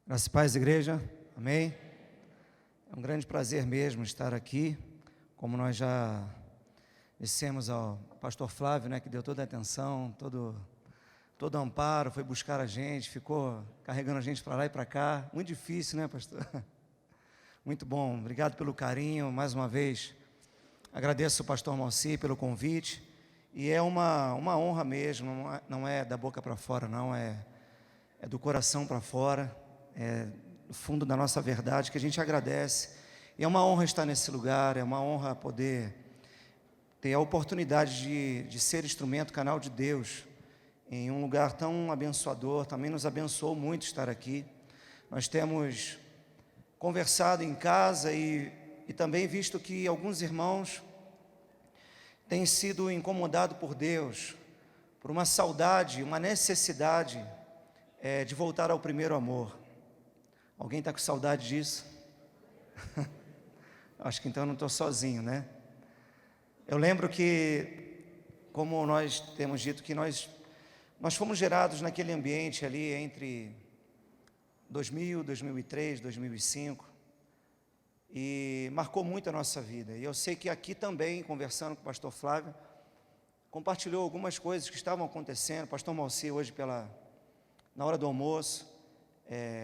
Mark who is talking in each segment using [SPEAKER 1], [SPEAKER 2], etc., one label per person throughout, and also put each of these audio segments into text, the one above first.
[SPEAKER 1] Graças e paz, igreja. Amém. É um grande prazer mesmo estar aqui. Como nós já dissemos ao pastor Flávio, né, que deu toda a atenção, todo o amparo, foi buscar a gente, ficou carregando a gente para lá e para cá. Muito difícil, né, pastor? Muito bom. Obrigado pelo carinho. Mais uma vez, agradeço ao pastor Malci pelo convite. E é uma honra mesmo, não é da boca para fora, não, é do coração para fora. É do fundo da nossa verdade que a gente agradece, e é uma honra estar nesse lugar, é uma honra poder ter a oportunidade de ser instrumento, canal de Deus, em um lugar tão abençoador. Também nos abençoou muito estar aqui. Nós temos conversado em casa e também visto que alguns irmãos têm sido incomodados por Deus, por uma saudade, uma necessidade de voltar ao primeiro amor. Alguém está com saudade disso? Acho que então eu não estou sozinho, né? Eu lembro que, como nós temos dito, que nós fomos gerados naquele ambiente ali entre 2000, 2003, 2005, e marcou muito a nossa vida. E eu sei que aqui também, conversando com o pastor Flávio, compartilhou algumas coisas que estavam acontecendo. O pastor Malci hoje na hora do almoço,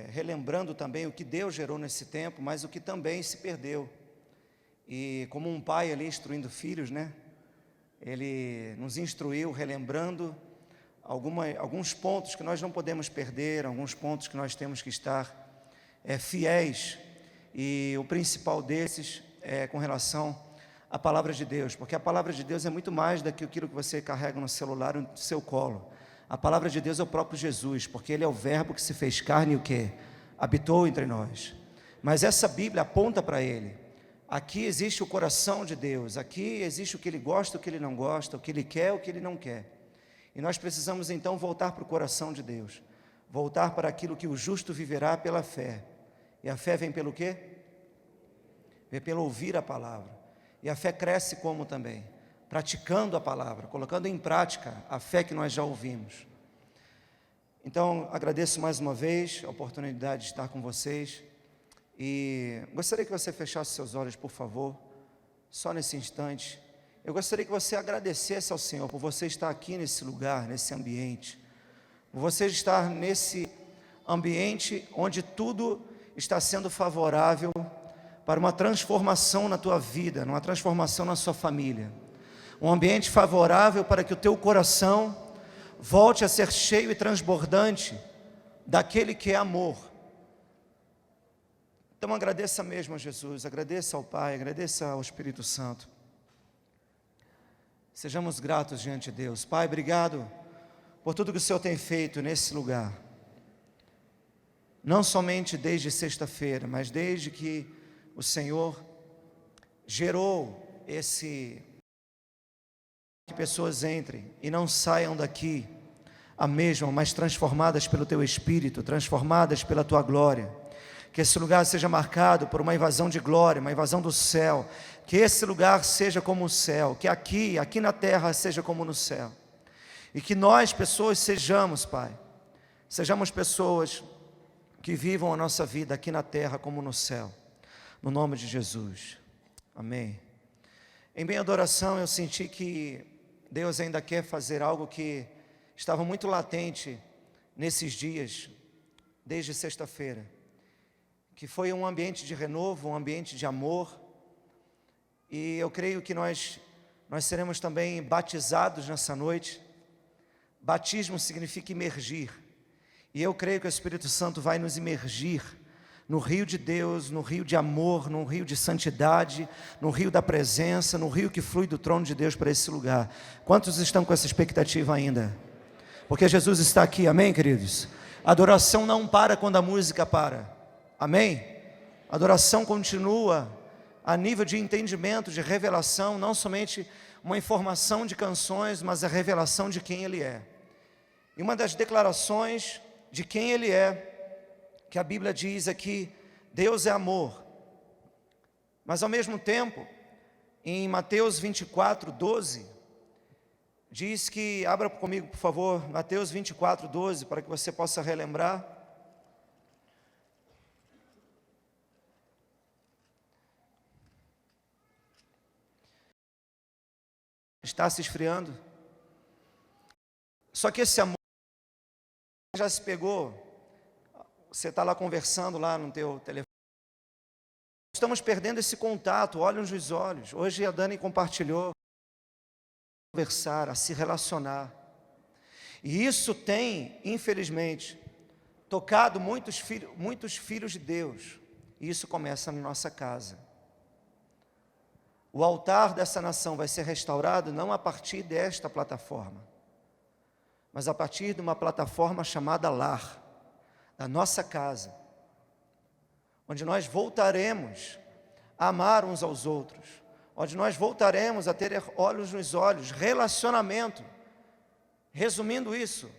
[SPEAKER 1] relembrando também o que Deus gerou nesse tempo, mas o que também se perdeu. E como um pai ali instruindo filhos, né? Ele nos instruiu, relembrando alguns pontos que nós não podemos perder, alguns pontos que nós temos que estar fiéis. E o principal desses é com relação à palavra de Deus, porque a palavra de Deus é muito mais do que aquilo que você carrega no celular, no seu colo. A palavra de Deus é o próprio Jesus, porque Ele é o verbo que se fez carne e o que? Habitou entre nós. Mas essa Bíblia aponta para Ele. Aqui existe o coração de Deus, aqui existe o que Ele gosta, o que Ele não gosta, o que Ele quer, o que Ele não quer. E nós precisamos então voltar para o coração de Deus, voltar para aquilo que o justo viverá pela fé. E a fé vem pelo quê? Vem pelo ouvir a palavra. E a fé cresce como também? Praticando a palavra, colocando em prática a fé que nós já ouvimos. Então, agradeço mais uma vez a oportunidade de estar com vocês, e gostaria que você fechasse seus olhos, por favor, só nesse instante. Eu gostaria que você agradecesse ao Senhor por você estar aqui nesse lugar, nesse ambiente, por você estar nesse ambiente onde tudo está sendo favorável para uma transformação na tua vida, uma transformação na sua família. Um ambiente favorável para que o teu coração volte a ser cheio e transbordante daquele que é amor. Então agradeça mesmo a Jesus, agradeça ao Pai, agradeça ao Espírito Santo. Sejamos gratos diante de Deus. Pai, obrigado por tudo que o Senhor tem feito nesse lugar. Não somente desde sexta-feira, mas desde que o Senhor gerou que pessoas entrem e não saiam daqui a mesma, mas transformadas pelo Teu Espírito, transformadas pela Tua glória. Que esse lugar seja marcado por uma invasão de glória, uma invasão do céu. Que esse lugar seja como o céu, que aqui na terra seja como no céu. E que nós, pessoas, sejamos, Pai, sejamos pessoas que vivam a nossa vida aqui na terra como no céu. No nome de Jesus. Amém. Em minha adoração eu senti que Deus ainda quer fazer algo que estava muito latente nesses dias, desde sexta-feira, que foi um ambiente de renovo, um ambiente de amor. E eu creio que nós seremos também batizados nessa noite. Batismo significa imergir, e eu creio que o Espírito Santo vai nos imergir no rio de Deus, no rio de amor, no rio de santidade, no rio da presença, no rio que flui do trono de Deus para esse lugar. Quantos estão com essa expectativa ainda? Porque Jesus está aqui, amém, queridos? A adoração não para quando a música para, amém? A adoração continua a nível de entendimento, de revelação, não somente uma informação de canções, mas a revelação de quem Ele é. E uma das declarações de quem Ele é, que a Bíblia diz aqui, Deus é amor. Mas ao mesmo tempo, em Mateus 24, 12, diz que, abra comigo por favor, Mateus 24, 12, para que você possa relembrar. Está se esfriando. Só que esse amor já se pegou. Você está lá conversando lá no teu telefone. Estamos perdendo esse contato, olhos nos olhos. Hoje a Dani compartilhou a conversar, a se relacionar. E isso tem, infelizmente, tocado muitos filhos de Deus. E isso começa na nossa casa. O altar dessa nação vai ser restaurado não a partir desta plataforma, mas a partir de uma plataforma chamada lar, da nossa casa, onde nós voltaremos a amar uns aos outros, onde nós voltaremos a ter olhos nos olhos, relacionamento. Resumindo isso,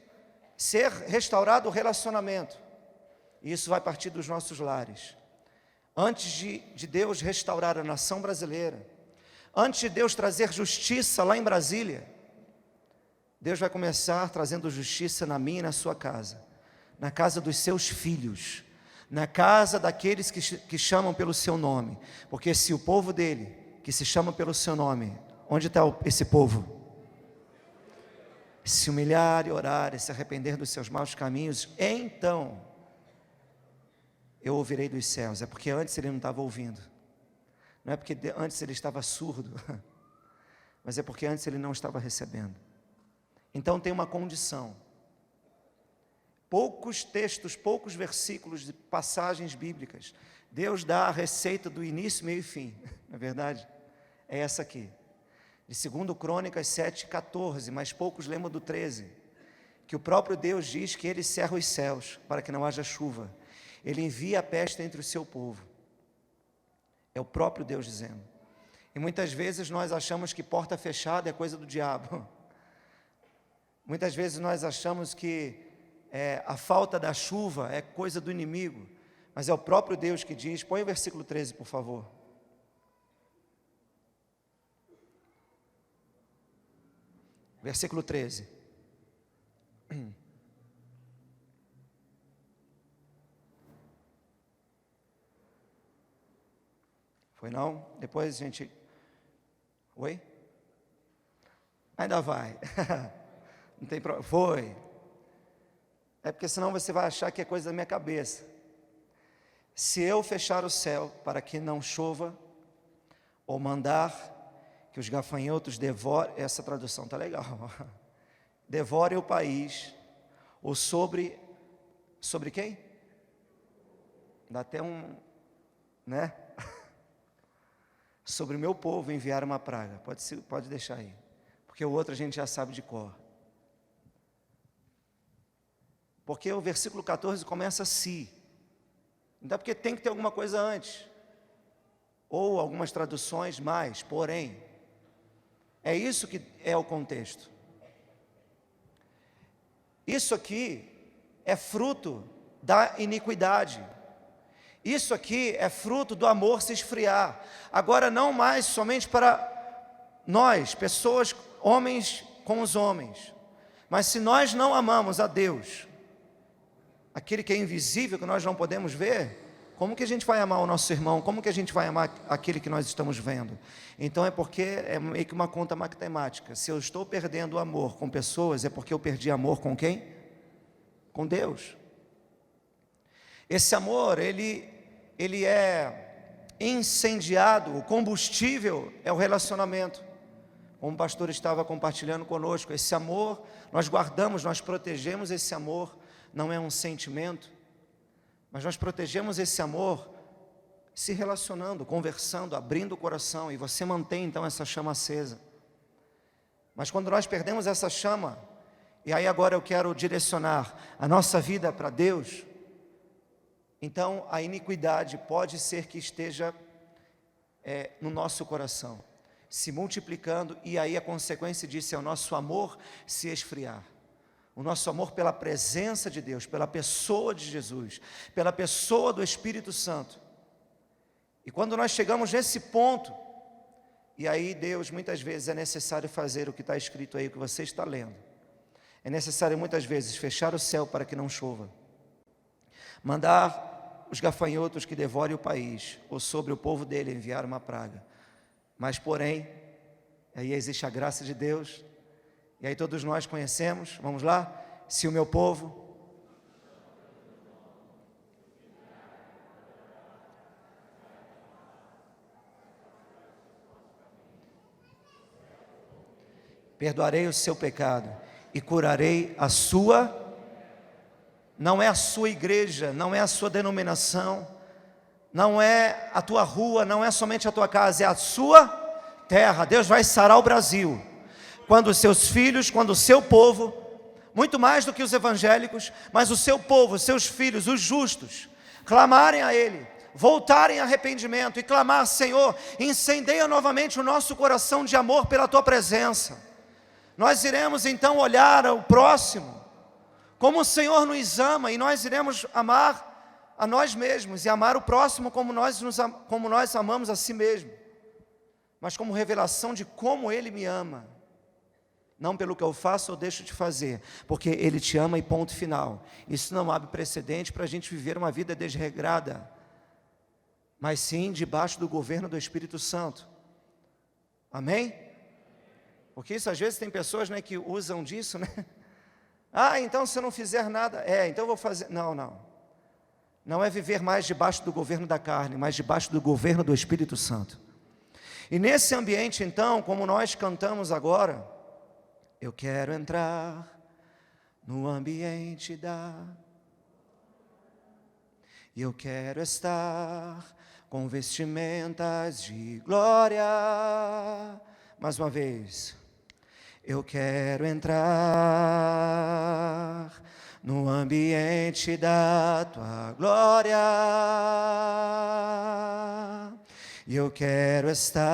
[SPEAKER 1] ser restaurado o relacionamento, e isso vai partir dos nossos lares. Antes de Deus restaurar a nação brasileira, antes de Deus trazer justiça lá em Brasília, Deus vai começar trazendo justiça na minha e na sua casa, na casa dos seus filhos, na casa daqueles que chamam pelo seu nome, porque se o povo dele, que se chama pelo seu nome, onde está esse povo? Se humilhar e orar e se arrepender dos seus maus caminhos, então eu ouvirei dos céus. É porque antes ele não estava ouvindo, não é porque antes ele estava surdo, mas é porque antes ele não estava recebendo. Então tem uma condição. Poucos textos, poucos versículos de passagens bíblicas, Deus dá a receita do início, meio e fim. Na verdade, é essa aqui. De 2 Crônicas 7:14, mas poucos lembram do 13, que o próprio Deus diz que Ele cerra os céus para que não haja chuva. Ele envia a peste entre o seu povo. É o próprio Deus dizendo. E muitas vezes nós achamos que porta fechada é coisa do diabo. Muitas vezes nós achamos que a falta da chuva é coisa do inimigo. Mas é o próprio Deus que diz. Põe o versículo 13, por favor. Versículo 13. Foi não? Depois a gente... Oi? Ainda vai. Não tem problema. Foi. É porque senão você vai achar que é coisa da minha cabeça. Se eu fechar o céu para que não chova, ou mandar que os gafanhotos devorem, essa tradução está legal, devorem o país, ou sobre quem? Dá até um, né? Sobre o meu povo enviar uma praga, pode deixar aí, porque o outro a gente já sabe de cor. Porque o versículo 14 começa assim, então porque tem que ter alguma coisa antes, ou algumas traduções mais, porém, é isso que é o contexto. Isso aqui é fruto da iniquidade. Isso aqui é fruto do amor se esfriar. Agora não mais somente para nós, pessoas, homens com os homens. Mas se nós não amamos a Deus, aquele que é invisível, que nós não podemos ver, como que a gente vai amar o nosso irmão? Como que a gente vai amar aquele que nós estamos vendo? Então é porque é meio que uma conta matemática. Se eu estou perdendo o amor com pessoas, é porque eu perdi amor com quem? Com Deus. Esse amor, ele é incendiado, o combustível é o relacionamento. Como o pastor estava compartilhando conosco, esse amor, nós guardamos, nós protegemos esse amor, não é um sentimento, mas nós protegemos esse amor se relacionando, conversando, abrindo o coração, e você mantém então essa chama acesa. Mas quando nós perdemos essa chama, e aí agora eu quero direcionar a nossa vida para Deus, então a iniquidade pode ser que esteja no nosso coração, se multiplicando, e aí a consequência disso é o nosso amor se esfriar. O nosso amor pela presença de Deus, pela pessoa de Jesus, pela pessoa do Espírito Santo. E quando nós chegamos nesse ponto, e aí Deus, muitas vezes é necessário fazer o que está escrito aí, o que você está lendo. É necessário muitas vezes fechar o céu para que não chova, mandar os gafanhotos que devorem o país, ou sobre o povo dele enviar uma praga. Mas porém, E aí existe a graça de Deus. E aí todos nós conhecemos. Vamos lá? Se o meu povo... Perdoarei o seu pecado e curarei a sua... Não é a sua igreja, não é a sua denominação, não é a tua rua, não é somente a tua casa, é a sua terra. Deus vai sarar o Brasil, quando os seus filhos, quando o seu povo, muito mais do que os evangélicos, mas o seu povo, os seus filhos, os justos, clamarem a Ele, voltarem a arrependimento e clamar: Senhor, incendeia novamente o nosso coração de amor pela Tua presença. Nós iremos então olhar ao próximo, como o Senhor nos ama, e nós iremos amar a nós mesmos, e amar o próximo como nós amamos a si mesmo, mas como revelação de como Ele me ama, não pelo que eu faço ou deixo de fazer, porque Ele te ama e ponto final. Isso não abre precedente para a gente viver uma vida desregrada, mas sim debaixo do governo do Espírito Santo. Amém? Porque isso às vezes tem pessoas, né, que usam disso, né? Ah, então se eu não fizer nada, então eu vou fazer. Não, não. Não é viver mais debaixo do governo da carne, mas debaixo do governo do Espírito Santo. E nesse ambiente então, como nós cantamos agora, eu quero entrar no ambiente e eu quero estar com vestimentas de glória. Mais uma vez. Eu quero entrar no ambiente da Tua glória, e eu quero estar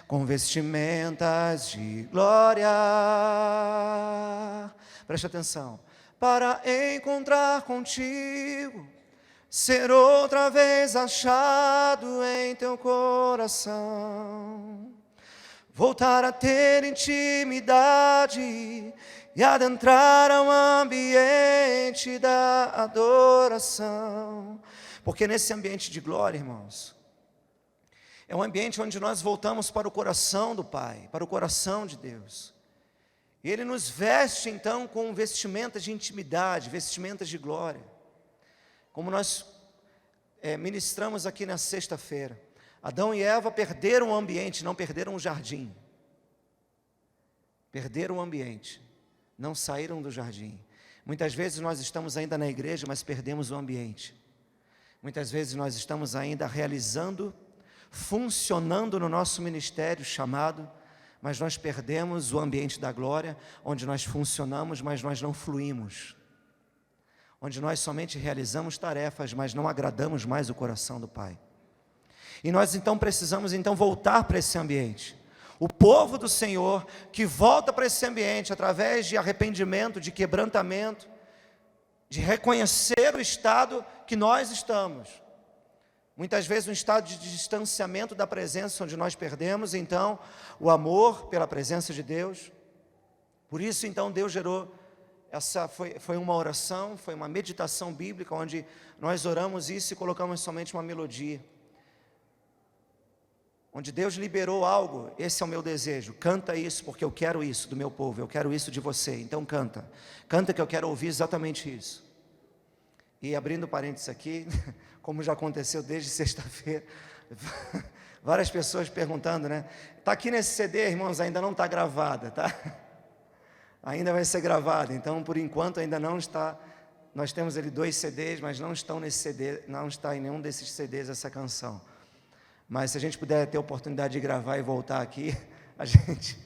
[SPEAKER 1] com vestimentas de glória. Preste atenção. Para encontrar contigo, ser outra vez achado em Teu coração, voltar a ter intimidade e adentrar ao ambiente da adoração. Porque nesse ambiente de glória, irmãos, é um ambiente onde nós voltamos para o coração do Pai, para o coração de Deus. E Ele nos veste então com vestimentas de intimidade, vestimentas de glória. Como nós ministramos aqui na sexta-feira. Adão e Eva perderam o ambiente, não perderam o jardim. Perderam o ambiente, não saíram do jardim. Muitas vezes nós estamos ainda na igreja, mas perdemos o ambiente. Muitas vezes nós estamos ainda realizando, funcionando no nosso ministério chamado, mas nós perdemos o ambiente da glória, onde nós funcionamos, mas nós não fluímos. Onde nós somente realizamos tarefas, mas não agradamos mais o coração do Pai. E nós então precisamos voltar para esse ambiente. O povo do Senhor que volta para esse ambiente através de arrependimento, de quebrantamento, de reconhecer o estado que nós estamos. Muitas vezes um estado de distanciamento da presença, onde nós perdemos então o amor pela presença de Deus. Por isso então Deus gerou, foi uma oração, foi uma meditação bíblica, onde nós oramos isso e colocamos somente uma melodia. Onde Deus liberou algo, esse é o meu desejo, canta isso, porque eu quero isso do meu povo, eu quero isso de você, então canta que eu quero ouvir exatamente isso. E abrindo parênteses aqui, como já aconteceu desde sexta-feira, várias pessoas perguntando, né? Está aqui nesse CD, irmãos, ainda não está gravada, tá? Ainda vai ser gravada, então por enquanto ainda não está. Nós temos ali 2 CDs, mas não estão nesse CD, não está em nenhum desses CDs essa canção. Mas se a gente puder ter a oportunidade de gravar e voltar aqui, a gente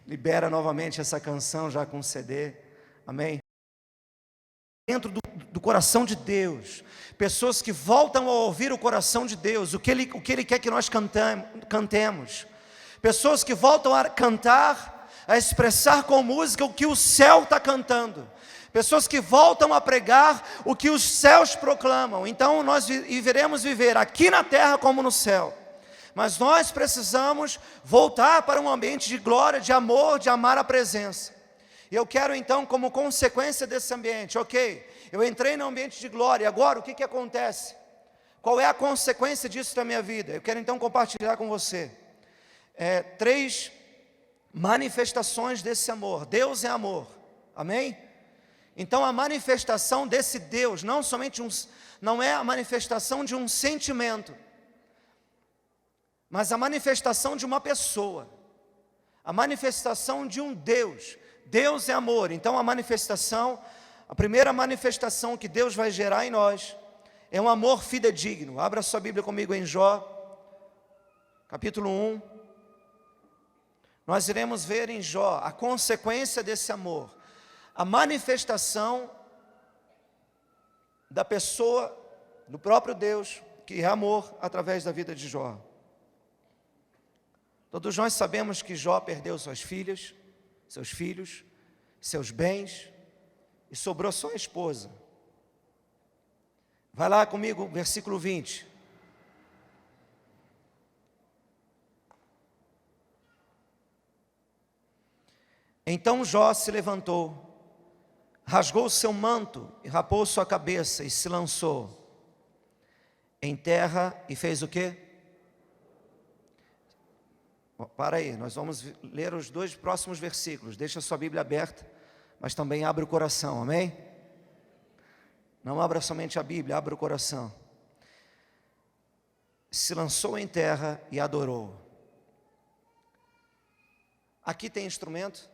[SPEAKER 1] libera novamente essa canção já com CD, amém? Dentro do coração de Deus, pessoas que voltam a ouvir o coração de Deus, o que Ele quer que nós cantemos, pessoas que voltam a cantar, a expressar com música o que o céu está cantando, pessoas que voltam a pregar o que os céus proclamam. Então nós iremos viver aqui na terra como no céu. Mas nós precisamos voltar para um ambiente de glória, de amor, de amar a presença. E eu quero então, como consequência desse ambiente, eu entrei no ambiente de glória, agora o que acontece? Qual é a consequência disso na minha vida? Eu quero então compartilhar com você. três manifestações desse amor. Deus é amor, amém? Então a manifestação desse Deus, não é a manifestação de um sentimento, mas a manifestação de uma pessoa, a manifestação de um Deus. Deus é amor, então a primeira manifestação que Deus vai gerar em nós é um amor fidedigno. Abra sua Bíblia comigo em Jó, capítulo 1. Nós iremos ver em Jó a consequência desse amor, a manifestação da pessoa, do próprio Deus, que é amor, através da vida de Jó. Todos nós sabemos que Jó perdeu suas filhas, seus filhos, seus bens, e sobrou só a esposa. Vai lá comigo, versículo 20. Então Jó se levantou, rasgou seu manto e rapou sua cabeça e se lançou em terra e fez o quê? Para aí, nós vamos ler os 2 próximos versículos. Deixa a sua Bíblia aberta, mas também abre o coração, amém? Não abra somente a Bíblia, abra o coração. Se lançou em terra e adorou. Aqui tem instrumento?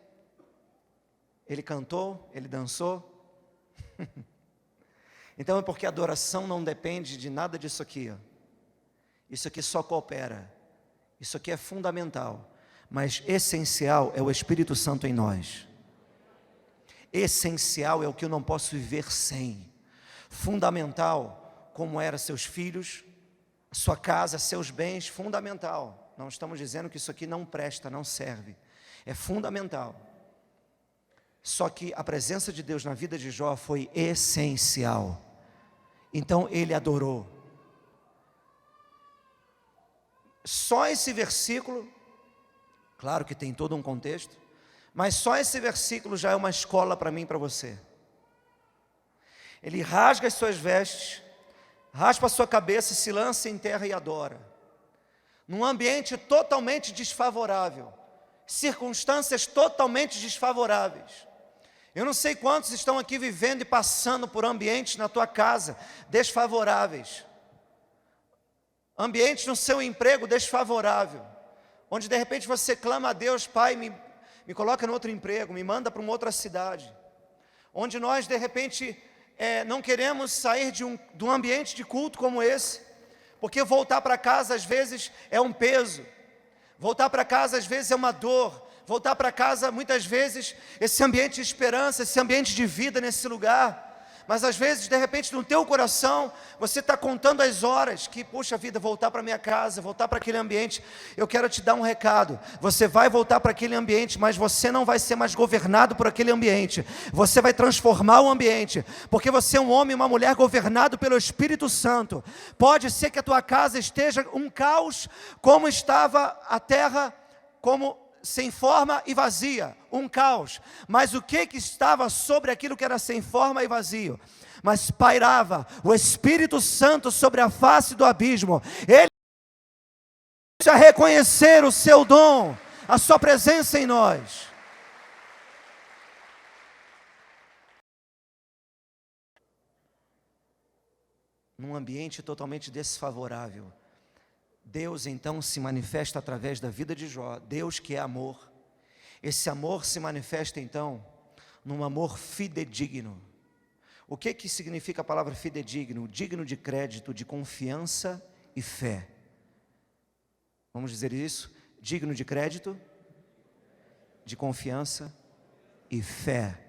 [SPEAKER 1] Ele cantou, ele dançou. Então é porque a adoração não depende de nada disso aqui, ó. Isso aqui só coopera. Isso aqui é fundamental. Mas essencial é o Espírito Santo em nós. Essencial é o que eu não posso viver sem. Fundamental, como eram seus filhos, sua casa, seus bens, fundamental. Não estamos dizendo que isso aqui não presta, não serve. É fundamental. Só que a presença de Deus na vida de Jó foi essencial. Então ele adorou. Só esse versículo, claro que tem todo um contexto, mas só esse versículo já é uma escola para mim e para você. Ele rasga as suas vestes, raspa a sua cabeça, se lança em terra e adora. Num ambiente totalmente desfavorável, circunstâncias totalmente desfavoráveis. Eu não sei quantos estão aqui vivendo e passando por ambientes na tua casa desfavoráveis. Ambientes no seu emprego desfavorável. Onde de repente você clama a Deus: Pai, me coloca no outro emprego, me manda para uma outra cidade. Onde nós de repente não queremos sair de um ambiente de culto como esse. Porque voltar para casa às vezes é um peso. Voltar para casa às vezes é uma dor. Voltar para casa muitas vezes, esse ambiente de esperança, esse ambiente de vida nesse lugar. Mas às vezes, de repente, no teu coração, você está contando as horas que, puxa vida, voltar para minha casa, voltar para aquele ambiente. Eu quero te dar um recado: você vai voltar para aquele ambiente, mas você não vai ser mais governado por aquele ambiente. Você vai transformar o ambiente, porque você é um homem e uma mulher governado pelo Espírito Santo. Pode ser que a tua casa esteja um caos, como estava a terra, como sem forma e vazia, um caos. Mas o que estava sobre aquilo que era sem forma e vazio? Mas pairava o Espírito Santo sobre a face do abismo. Ele a reconhecer o seu dom, a sua presença em nós. Num ambiente totalmente desfavorável, Deus então se manifesta através da vida de Jó. Deus que é amor. Esse amor se manifesta então num amor fidedigno. O que significa a palavra fidedigno? Digno de crédito, de confiança e fé. Vamos dizer isso? Digno de crédito, de confiança e fé.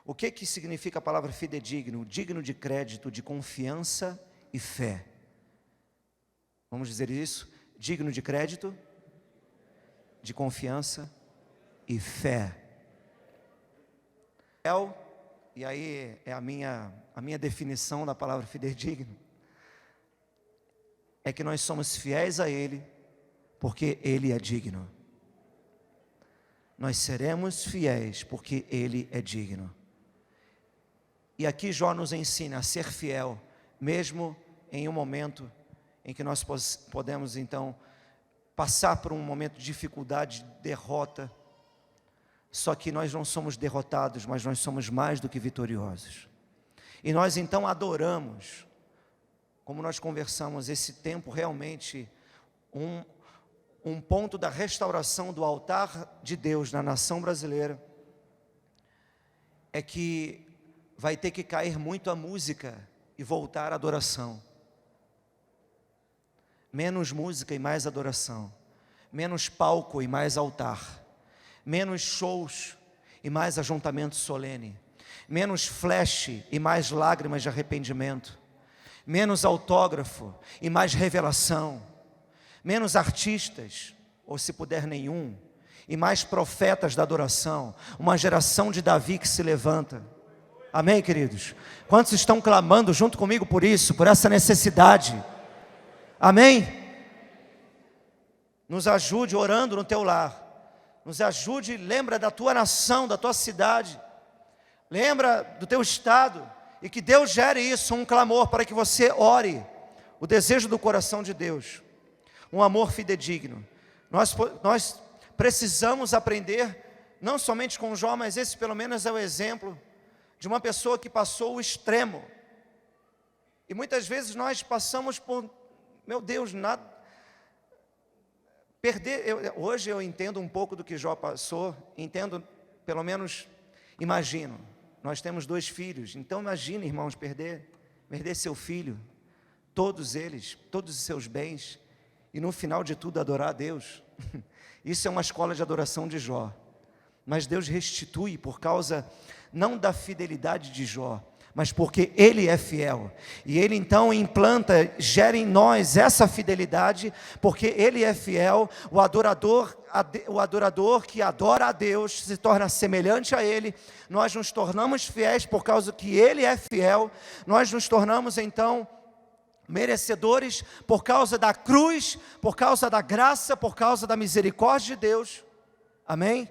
[SPEAKER 1] O que significa a palavra fidedigno? Digno de crédito, de confiança e fé. Vamos dizer isso? Digno de crédito, de confiança e fé. E aí é a minha definição da palavra fidedigno. É que nós somos fiéis a Ele, porque Ele é digno. Nós seremos fiéis, porque Ele é digno. E aqui Jó nos ensina a ser fiel, mesmo em um momento em que nós podemos então passar por um momento de dificuldade, de derrota. Só que nós não somos derrotados, mas nós somos mais do que vitoriosos. E nós então adoramos, como nós conversamos, esse tempo realmente, um ponto da restauração do altar de Deus na nação brasileira, é que vai ter que cair muito a música e voltar a adoração. Menos música e mais adoração. Menos palco e mais altar. Menos shows e mais ajuntamento solene. Menos flash e mais lágrimas de arrependimento. Menos autógrafo e mais revelação. Menos artistas, ou se puder nenhum, e mais profetas da adoração. Uma geração de Davi que se levanta. Amém, queridos? Quantos estão clamando junto comigo por isso, por essa necessidade? Amém? Nos ajude orando no teu lar. Nos ajude, lembra da tua nação, da tua cidade. Lembra do teu estado. E que Deus gere isso, um clamor para que você ore. O desejo do coração de Deus. Um amor fidedigno. Nós precisamos aprender, não somente com Jó, mas esse pelo menos é o exemplo de uma pessoa que passou o extremo. E muitas vezes nós passamos por, meu Deus, nada. Hoje eu entendo um pouco do que Jó passou, entendo, pelo menos, imagino. Nós temos 2 filhos, então imagine, irmãos, perder seu filho, todos eles, todos os seus bens, e no final de tudo adorar a Deus. Isso é uma escola de adoração de Jó. Mas Deus restitui por causa, não da fidelidade de Jó, mas porque Ele é fiel. E Ele então implanta, gera em nós essa fidelidade, porque Ele é fiel. O adorador que adora a Deus se torna semelhante a Ele. Nós nos tornamos fiéis por causa que Ele é fiel. Nós nos tornamos então merecedores por causa da cruz, por causa da graça, por causa da misericórdia de Deus. Amém?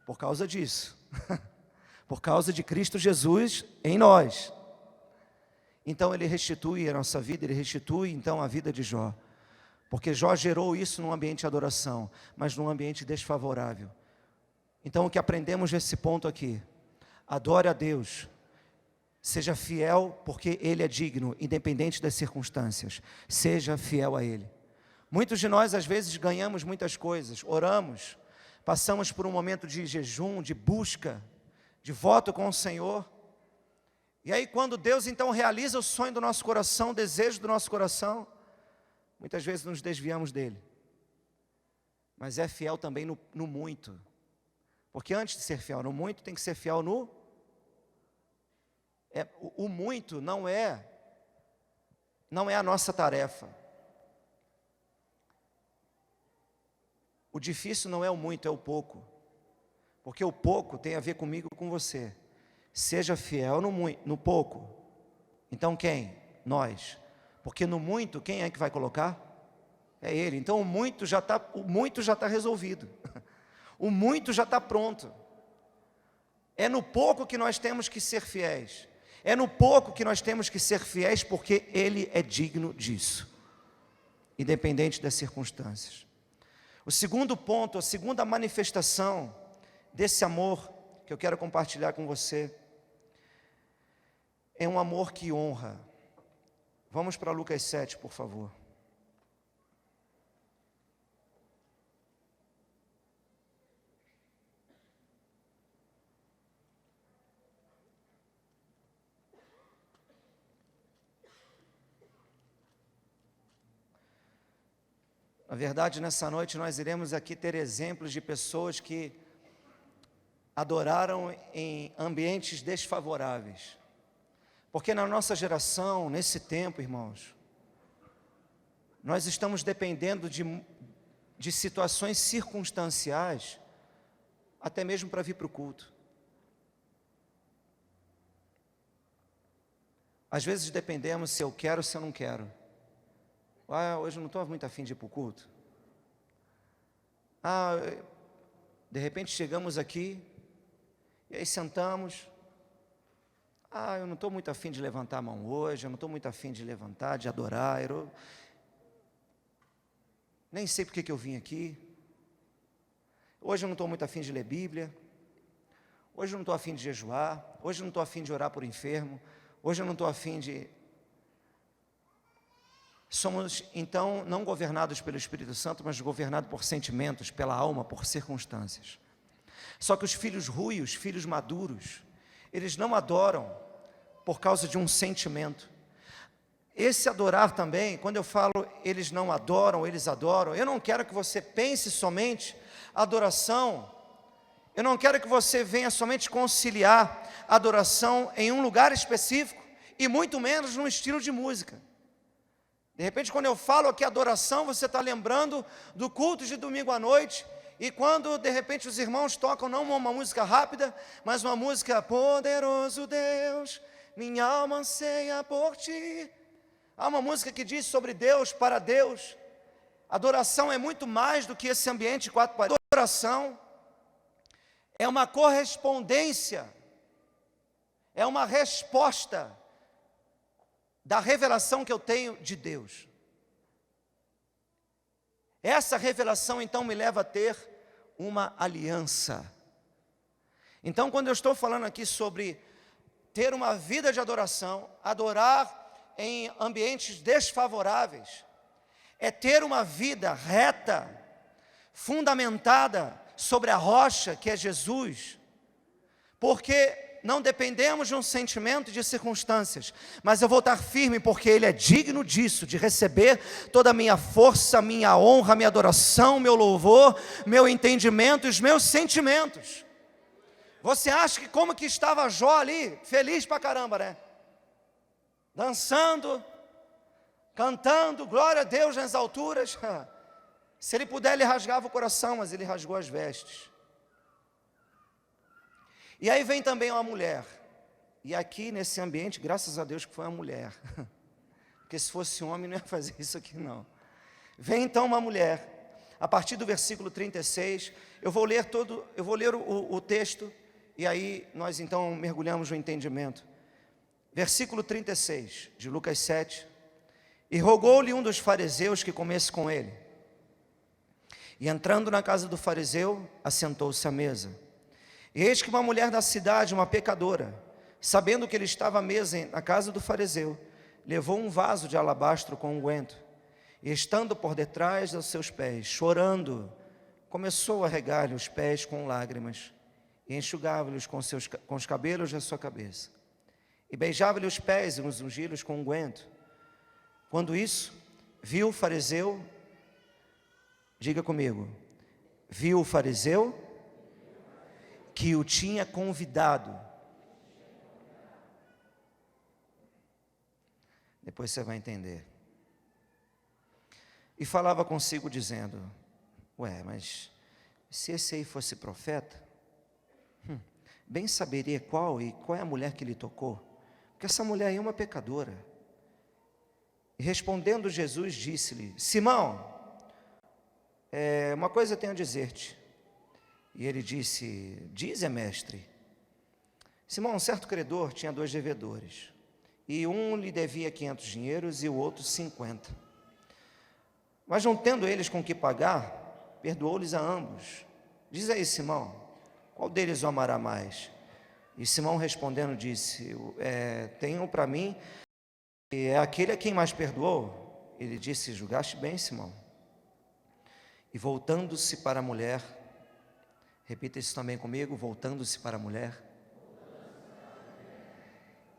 [SPEAKER 1] Por causa disso. Por causa de Cristo Jesus em nós. Então Ele restitui a nossa vida, Ele restitui então a vida de Jó. Porque Jó gerou isso num ambiente de adoração, mas num ambiente desfavorável. Então o que aprendemos nesse ponto aqui? Adore a Deus. Seja fiel porque Ele é digno, independente das circunstâncias. Seja fiel a Ele. Muitos de nós às vezes ganhamos muitas coisas, oramos, passamos por um momento de jejum, de busca, de voto com o Senhor. E aí quando Deus então realiza o sonho do nosso coração, o desejo do nosso coração, muitas vezes nos desviamos dele. Mas é fiel também no muito. Porque antes de ser fiel no muito, tem que ser fiel no... o muito não é a nossa tarefa. O difícil não é o muito, é o pouco. Porque o pouco tem a ver comigo e com você. Seja fiel no pouco. Então quem? Nós. Porque no muito, quem é que vai colocar? É Ele. Então o muito já está resolvido. O muito já está pronto. É no pouco que nós temos que ser fiéis. É no pouco que nós temos que ser fiéis, porque Ele é digno disso, independente das circunstâncias. O segundo ponto, a segunda manifestação desse amor que eu quero compartilhar com você, é um amor que honra. Vamos para Lucas 7, por favor. Na verdade, nessa noite nós iremos aqui ter exemplos de pessoas que adoraram em ambientes desfavoráveis. Porque na nossa geração, nesse tempo, irmãos, nós estamos dependendo de situações circunstanciais, até mesmo para vir para o culto. Às vezes dependemos se eu quero ou se eu não quero. Hoje eu não estou muito afim de ir para o culto. De repente chegamos aqui, e aí sentamos. Eu não estou muito afim de levantar a mão hoje, eu não estou muito afim de levantar, de adorar. nem sei porque que eu vim aqui. Hoje eu não estou muito afim de ler Bíblia. Hoje eu não estou afim de jejuar. Hoje eu não estou afim de orar por enfermo. Hoje eu não estou afim de... Somos, então, não governados pelo Espírito Santo, mas governados por sentimentos, pela alma, por circunstâncias. Só que os filhos ruios, filhos maduros, eles não adoram por causa de um sentimento. Esse adorar também, quando eu falo eles não adoram, eles adoram, eu não quero que você pense somente adoração, eu não quero que você venha somente conciliar adoração em um lugar específico, e muito menos num estilo de música. De repente, quando eu falo aqui adoração, você está lembrando do culto de domingo à noite, e quando de repente os irmãos tocam não uma música rápida, mas uma música: poderoso Deus, minha alma anseia por ti. Há uma música que diz sobre Deus, para Deus. Adoração é muito mais do que esse ambiente quatro paredes. Adoração é uma correspondência, é uma resposta da revelação que eu tenho de Deus. Essa revelação então me leva a ter uma aliança. Então, quando eu estou falando aqui sobre ter uma vida de adoração, adorar em ambientes desfavoráveis, é ter uma vida reta, fundamentada sobre a rocha que é Jesus, porque não dependemos de um sentimento, de circunstâncias, mas eu vou estar firme porque Ele é digno disso, de receber toda a minha força, minha honra, minha adoração, meu louvor, meu entendimento e os meus sentimentos. Você acha que como que estava Jó ali, feliz pra caramba, né? Dançando, cantando, glória a Deus nas alturas. Se ele puder, ele rasgava o coração, mas ele rasgou as vestes. E aí vem também uma mulher, e aqui nesse ambiente, graças a Deus que foi uma mulher, porque se fosse homem não ia fazer isso aqui não. Vem então uma mulher, a partir do versículo 36, eu vou ler o texto, e aí nós então mergulhamos no entendimento. Versículo 36, de Lucas 7, e rogou-lhe um dos fariseus que comesse com ele, e entrando na casa do fariseu, assentou-se à mesa. E eis que uma mulher da cidade, uma pecadora, sabendo que ele estava à mesa na casa do fariseu, levou um vaso de alabastro com unguento, e estando por detrás dos seus pés, chorando, começou a regar-lhe os pés com lágrimas, e enxugava-lhes com os cabelos da sua cabeça, e beijava-lhe os pés e os ungi-los com unguento. Quando isso, viu o fariseu, diga comigo, viu o fariseu que o tinha convidado. Depois você vai entender. E falava consigo dizendo: ué, mas se esse aí fosse profeta, bem saberia qual é a mulher que lhe tocou, porque essa mulher aí é uma pecadora. E respondendo Jesus, disse-lhe: Simão, uma coisa eu tenho a dizer-te. E ele disse: dize, mestre. Simão, um certo credor tinha 2 devedores, e um lhe devia 500 dinheiros e o outro 50. Mas não tendo eles com que pagar, perdoou-lhes a ambos. Diz aí, Simão, qual deles o amará mais? E Simão respondendo disse: tenho para mim, que é aquele a quem mais perdoou. Ele disse: julgaste bem, Simão. E voltando-se para a mulher, repita isso também comigo, voltando-se para a mulher,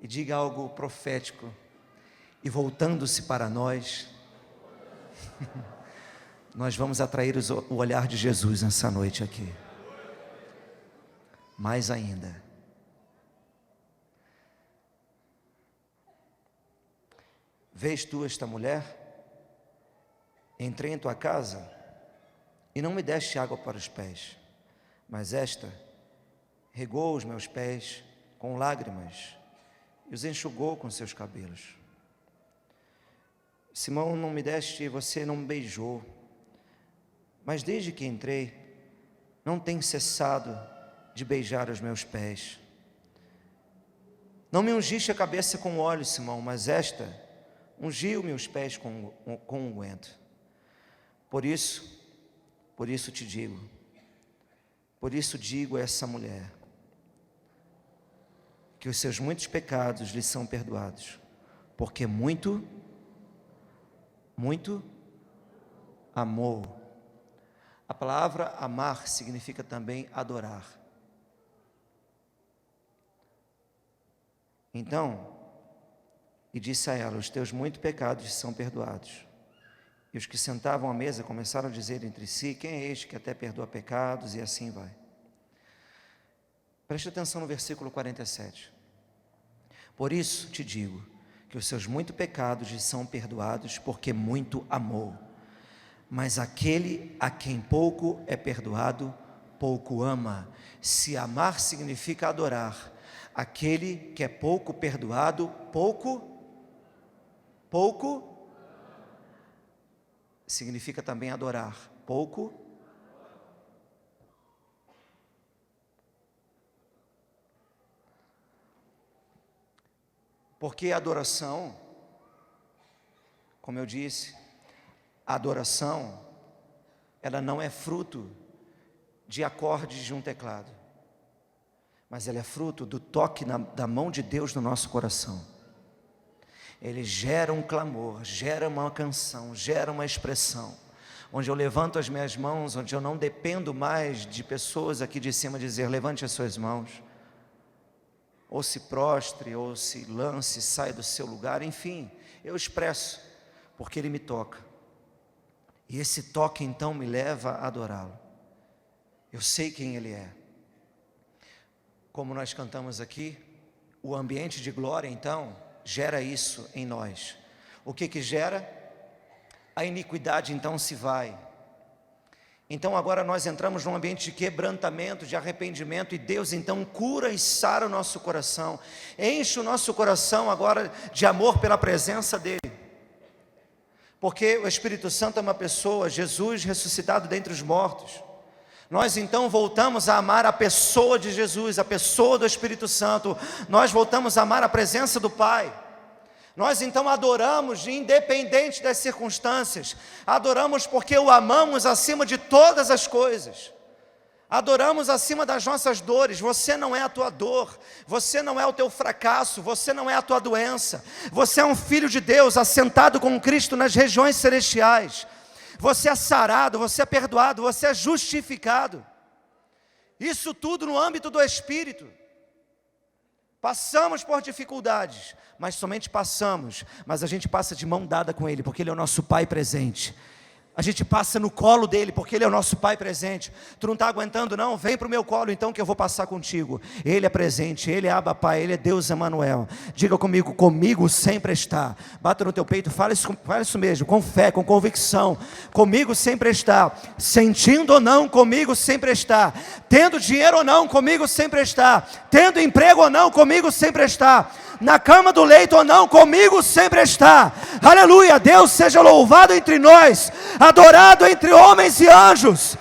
[SPEAKER 1] e diga algo profético, e voltando-se para nós, nós vamos atrair o olhar de Jesus nessa noite aqui, mais ainda. Vês tu esta mulher? Entrei em tua casa, e não me deste água para os pés, mas esta regou os meus pés com lágrimas e os enxugou com seus cabelos. Simão, não me deste, você não me beijou, mas desde que entrei, não tem cessado de beijar os meus pés. Não me ungiste a cabeça com óleo, Simão, mas esta ungiu-me os pés com unguento. Por isso te digo, por isso digo a essa mulher, que os seus muitos pecados lhe são perdoados, porque muito amou. A palavra amar significa também adorar. Então, e disse a ela: os teus muitos pecados são perdoados. E os que sentavam à mesa começaram a dizer entre si: quem é este que até perdoa pecados? E assim vai. Preste atenção no versículo 47. Por isso te digo, que os seus muitos pecados lhe são perdoados, porque muito amou. Mas aquele a quem pouco é perdoado, pouco ama. Se amar significa adorar, aquele que é pouco perdoado, pouco significa também adorar. Pouco. Porque a adoração, como eu disse, a adoração, ela não é fruto de acordes de um teclado, mas ela é fruto do toque da mão de Deus no nosso coração. Ele gera um clamor, gera uma canção, gera uma expressão, onde eu levanto as minhas mãos, onde eu não dependo mais de pessoas aqui de cima dizer: levante as suas mãos, ou se prostre, ou se lance, sai do seu lugar, enfim, eu expresso, porque Ele me toca, e esse toque então me leva a adorá-lo. Eu sei quem Ele é. Como nós cantamos aqui, o ambiente de glória então gera isso em nós. O que gera? A iniquidade então se vai. Então agora nós entramos num ambiente de quebrantamento, de arrependimento, e Deus então cura e sara o nosso coração, enche o nosso coração agora de amor pela presença dEle, porque o Espírito Santo é uma pessoa, Jesus ressuscitado dentre os mortos. Nós então voltamos a amar a pessoa de Jesus, a pessoa do Espírito Santo, nós voltamos a amar a presença do Pai. Nós então adoramos independente das circunstâncias, adoramos porque o amamos acima de todas as coisas, adoramos acima das nossas dores. Você não é a tua dor, você não é o teu fracasso, você não é a tua doença, você é um filho de Deus, assentado com Cristo nas regiões celestiais. Você é sarado, você é perdoado, você é justificado. Isso tudo no âmbito do Espírito. Passamos por dificuldades, mas somente passamos, mas a gente passa de mão dada com Ele, porque Ele é o nosso Pai presente. A gente passa no colo dEle, porque Ele é o nosso Pai presente. Tu não está aguentando não? Vem para o meu colo então, que eu vou passar contigo. Ele é presente, Ele é Abba Pai, Ele é Deus Emanuel. Diga comigo: comigo sempre está. Bata no teu peito, fala isso mesmo, com fé, com convicção. Comigo sempre está. Sentindo ou não, comigo sempre está. Tendo dinheiro ou não, comigo sempre está. Tendo emprego ou não, comigo sempre está. Na cama do leito ou não, comigo sempre está. Aleluia, Deus seja louvado entre nós, adorado entre homens e anjos,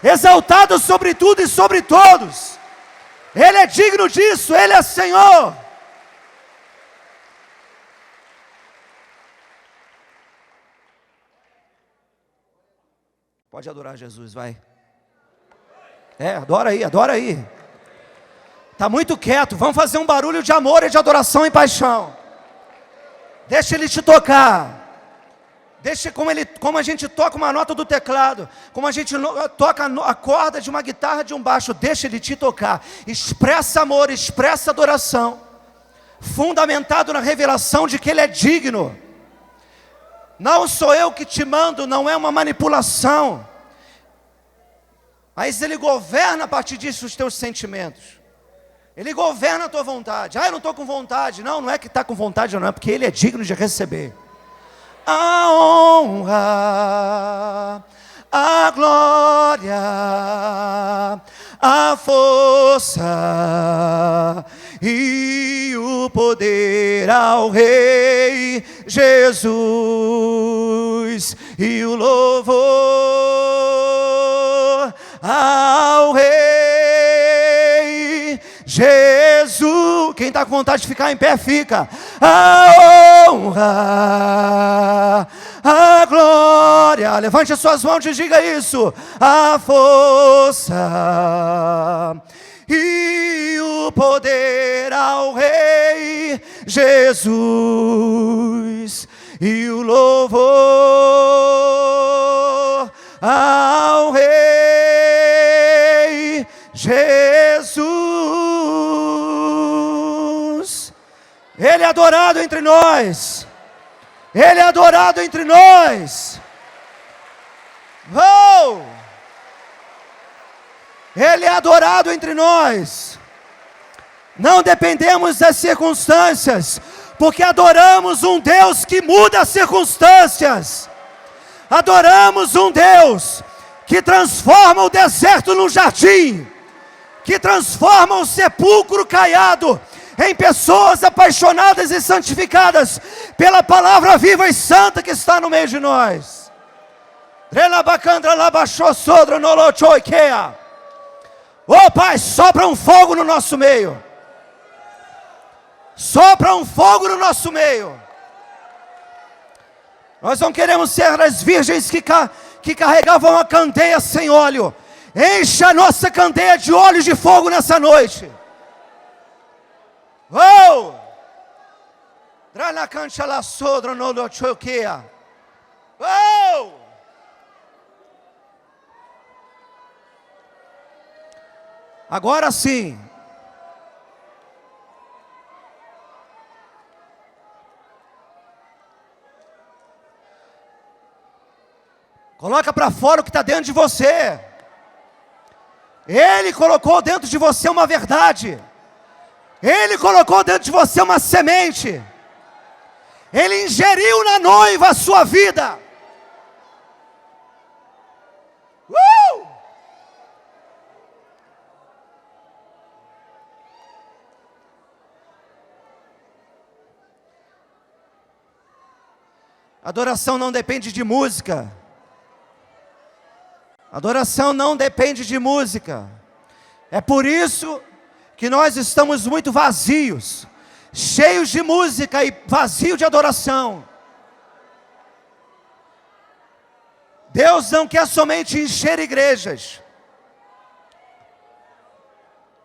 [SPEAKER 1] exaltado sobre tudo e sobre todos. Ele é digno disso, Ele é Senhor. Pode adorar Jesus, vai. Adora aí, adora aí. Está muito quieto, vamos fazer um barulho de amor e de adoração e paixão. Deixa Ele te tocar. Deixa como a gente toca uma nota do teclado, como a gente toca a corda de uma guitarra, de um baixo. Deixa Ele te tocar. Expressa amor, expressa adoração, fundamentado na revelação de que Ele é digno. Não sou eu que te mando, não é uma manipulação, mas Ele governa a partir disso os teus sentimentos. Ele governa a tua vontade. Eu não estou com vontade. Não é que está com vontade, não, é porque Ele é digno de receber a honra, a glória, a força e o poder ao Rei Jesus, e o louvor ao Rei Jesus. Quem está com vontade de ficar em pé, fica. A honra, a glória. Levante as suas mãos e diga isso. A força e o poder ao Rei Jesus, e o louvor ao Rei Jesus. Ele é adorado entre nós. Ele é adorado entre nós. Oh! Ele é adorado entre nós. Não dependemos das circunstâncias, porque adoramos um Deus que muda as circunstâncias. Adoramos um Deus que transforma o deserto num jardim, que transforma o sepulcro caiado em pessoas apaixonadas e santificadas pela palavra viva e santa que está no meio de nós. Oh Pai, sopra um fogo no nosso meio. Sopra um fogo no nosso meio. Nós não queremos ser as virgens que carregavam a candeia sem óleo. Encha a nossa candeia de óleo de fogo nessa noite. Oh! Oh! Agora sim. Coloca para fora o que está dentro de você. Ele colocou dentro de você uma verdade. Ele colocou dentro de você uma semente. Ele ingeriu na noiva a sua vida. Adoração não depende de música. Adoração não depende de música. É por isso que nós estamos muito vazios, cheios de música e vazio de adoração. Deus não quer somente encher igrejas.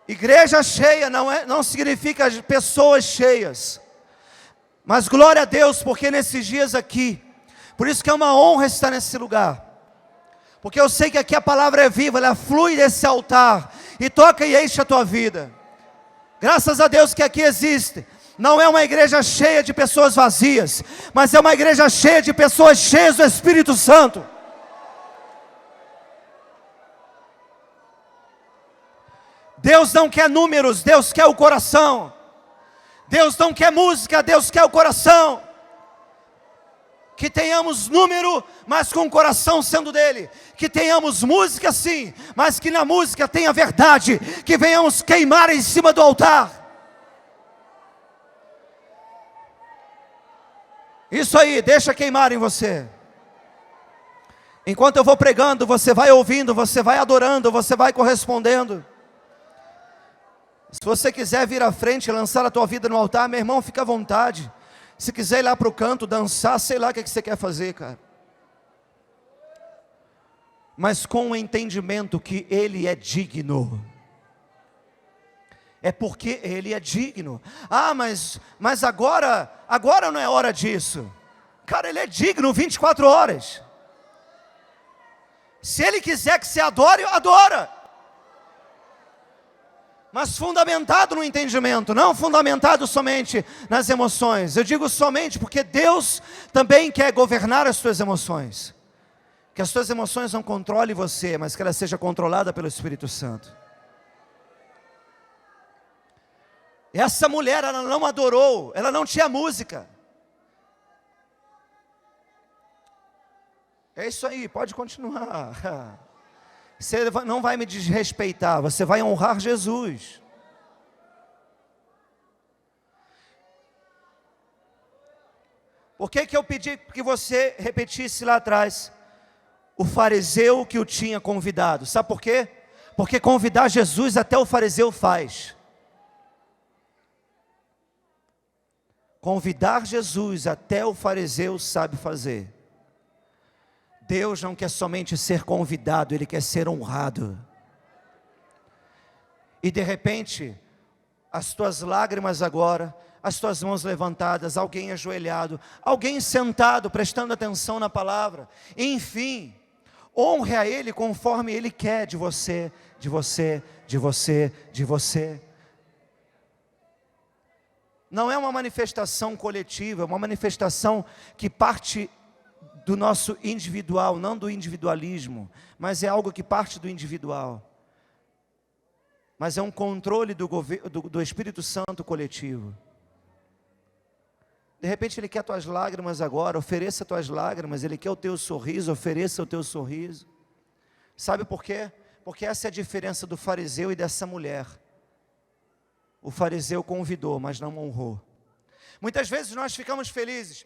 [SPEAKER 1] Igreja cheia não significa pessoas cheias. Mas glória a Deus, porque nesses dias aqui, por isso que é uma honra estar nesse lugar. Porque eu sei que aqui a palavra é viva, ela flui desse altar e toca e enche a tua vida. Graças a Deus que aqui existe. Não é uma igreja cheia de pessoas vazias, mas é uma igreja cheia de pessoas cheias do Espírito Santo. Deus não quer números, Deus quer o coração. Deus não quer música, Deus quer o coração. Que tenhamos número, mas com o coração sendo dele. Que tenhamos música sim, mas que na música tenha verdade. Que venhamos queimar em cima do altar. Isso aí, deixa queimar em você. Enquanto eu vou pregando, você vai ouvindo, você vai adorando, você vai correspondendo. Se você quiser vir à frente e lançar a tua vida no altar, meu irmão, fica à vontade. Se quiser ir lá para o canto, dançar, sei lá o que você quer fazer, cara. Mas com o entendimento que Ele é digno. É porque Ele é digno. Ah, mas agora não é hora disso. Cara, Ele é digno 24 horas. Se Ele quiser que você adore, adora. Mas fundamentado no entendimento, não fundamentado somente nas emoções. Eu digo somente porque Deus também quer governar as suas emoções. Que as suas emoções não controlem você, mas que ela seja controlada pelo Espírito Santo. Essa mulher, ela não adorou, ela não tinha música. É isso aí, pode continuar. Você não vai me desrespeitar, você vai honrar Jesus. Por que eu pedi que você repetisse lá atrás? O fariseu que o tinha convidado. Sabe por quê? Porque convidar Jesus até o fariseu faz. Convidar Jesus até o fariseu sabe fazer. Deus não quer somente ser convidado, Ele quer ser honrado. E de repente, as tuas lágrimas agora, as tuas mãos levantadas, alguém ajoelhado, alguém sentado, prestando atenção na palavra. Enfim, honre a Ele conforme Ele quer de você, de você, de você, de você. Não é uma manifestação coletiva, é uma manifestação que parte do nosso individual, não do individualismo, mas é algo que parte do individual. Mas é um controle do Espírito Santo coletivo. De repente Ele quer tuas lágrimas agora, ofereça tuas lágrimas. Ele quer o teu sorriso, ofereça o teu sorriso. Sabe por quê? Porque essa é a diferença do fariseu e dessa mulher. O fariseu convidou, mas não honrou. Muitas vezes nós ficamos felizes.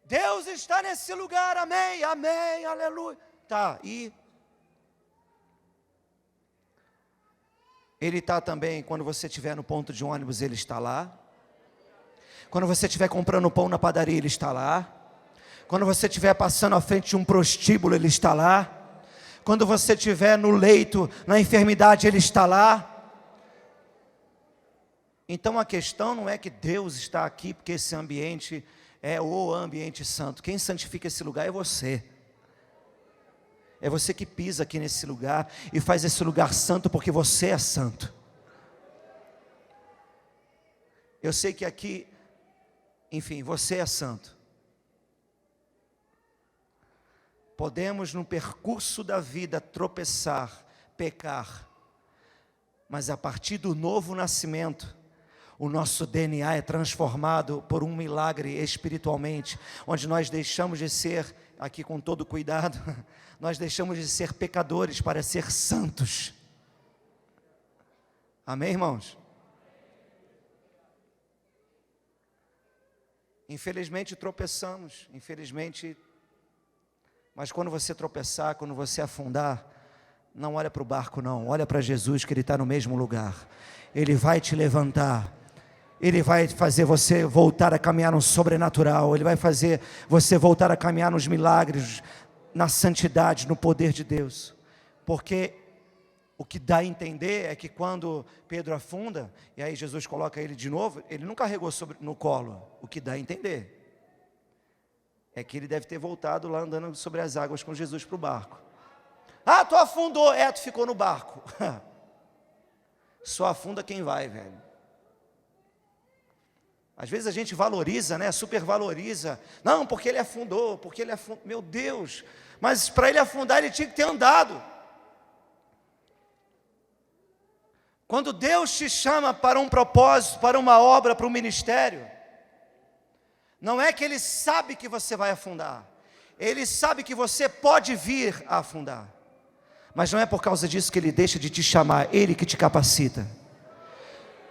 [SPEAKER 1] Deus está nesse lugar, amém, amém, aleluia. Tá, e Ele está também, quando você estiver no ponto de ônibus, Ele está lá. Quando você estiver comprando pão na padaria, Ele está lá. Quando você estiver passando à frente de um prostíbulo, Ele está lá. Quando você estiver no leito, na enfermidade, Ele está lá. Então a questão não é que Deus está aqui, porque esse ambiente é o ambiente santo. Quem santifica esse lugar é você. É você que pisa aqui nesse lugar e faz esse lugar santo porque você é santo. Eu sei que aqui, enfim, você é santo. Podemos no percurso da vida tropeçar, pecar, mas a partir do novo nascimento, o nosso DNA é transformado por um milagre espiritualmente, onde nós deixamos de ser, aqui com todo cuidado, nós deixamos de ser pecadores para ser santos. Amém, irmãos? Infelizmente tropeçamos, mas quando você tropeçar, quando você afundar, não olha para o barco não, olha para Jesus, que Ele está no mesmo lugar. Ele vai te levantar. Ele vai fazer você voltar a caminhar no sobrenatural. Ele vai fazer você voltar a caminhar nos milagres, na santidade, no poder de Deus. Porque o que dá a entender é que quando Pedro afunda, e aí Jesus coloca ele de novo, ele não carregou no colo. O que dá a entender é que ele deve ter voltado lá andando sobre as águas com Jesus para o barco. Ah, tu afundou. Tu ficou no barco. Só afunda quem vai, velho. Às vezes a gente valoriza, né? Supervaloriza. Não, porque ele afundou, Meu Deus, mas para ele afundar ele tinha que ter andado. Quando Deus te chama para um propósito, para uma obra, para um ministério, não é que Ele sabe que você vai afundar. Ele sabe que você pode vir a afundar. Mas não é por causa disso que Ele deixa de te chamar. Ele que te capacita.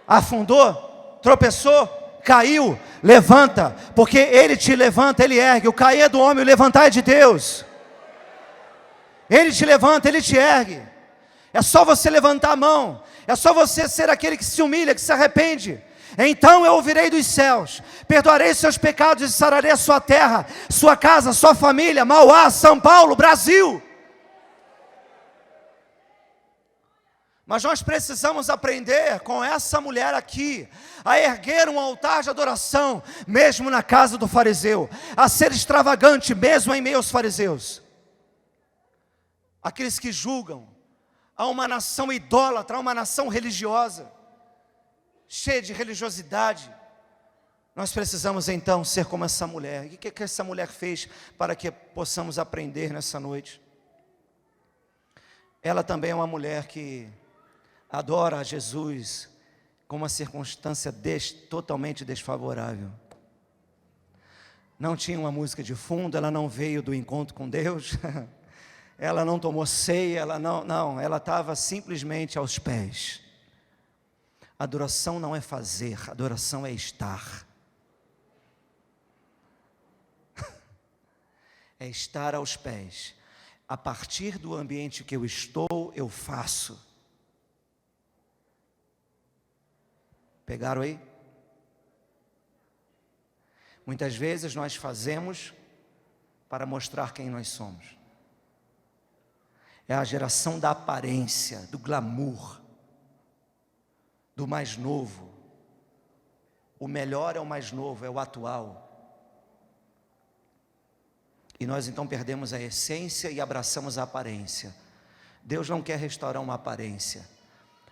[SPEAKER 1] Afundou? Tropeçou? Caiu, levanta, porque Ele te levanta, Ele ergue. O cair é do homem, o levantar é de Deus. Ele te levanta, Ele te ergue. É só você levantar a mão, é só você ser aquele que se humilha, que se arrepende. Então eu ouvirei dos céus, perdoarei seus pecados e sararei a sua terra, sua casa, sua família, Mauá, São Paulo, Brasil. Mas nós precisamos aprender com essa mulher aqui, a erguer um altar de adoração, mesmo na casa do fariseu, a ser extravagante, mesmo em meio aos fariseus. Aqueles que julgam, a uma nação idólatra, a uma nação religiosa, cheia de religiosidade. Nós precisamos então ser como essa mulher. E o que essa mulher fez para que possamos aprender nessa noite? Ela também é uma mulher que adora a Jesus com uma circunstância totalmente desfavorável. Não tinha uma música de fundo, ela não veio do encontro com Deus, ela não tomou ceia, ela estava simplesmente aos pés. Adoração não é fazer, adoração é estar. É estar aos pés. A partir do ambiente que eu estou, eu faço. Pegaram aí? Muitas vezes nós fazemos para mostrar quem nós somos. É a geração da aparência, do glamour, do mais novo. O melhor é o mais novo, é o atual. E nós então perdemos a essência e abraçamos a aparência. Deus não quer restaurar uma aparência.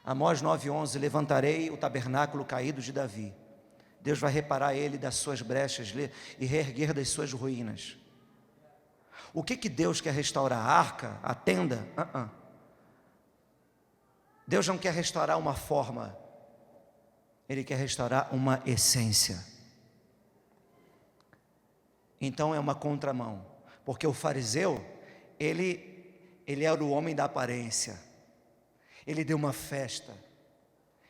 [SPEAKER 1] Amós 9:11, levantarei o tabernáculo caído de Davi. Deus vai reparar ele das suas brechas e reerguer das suas ruínas. O que Deus quer restaurar? A arca? A tenda? Deus não quer restaurar uma forma. Ele quer restaurar uma essência. Então é uma contramão. Porque o fariseu, ele era o homem da aparência. Ele deu uma festa.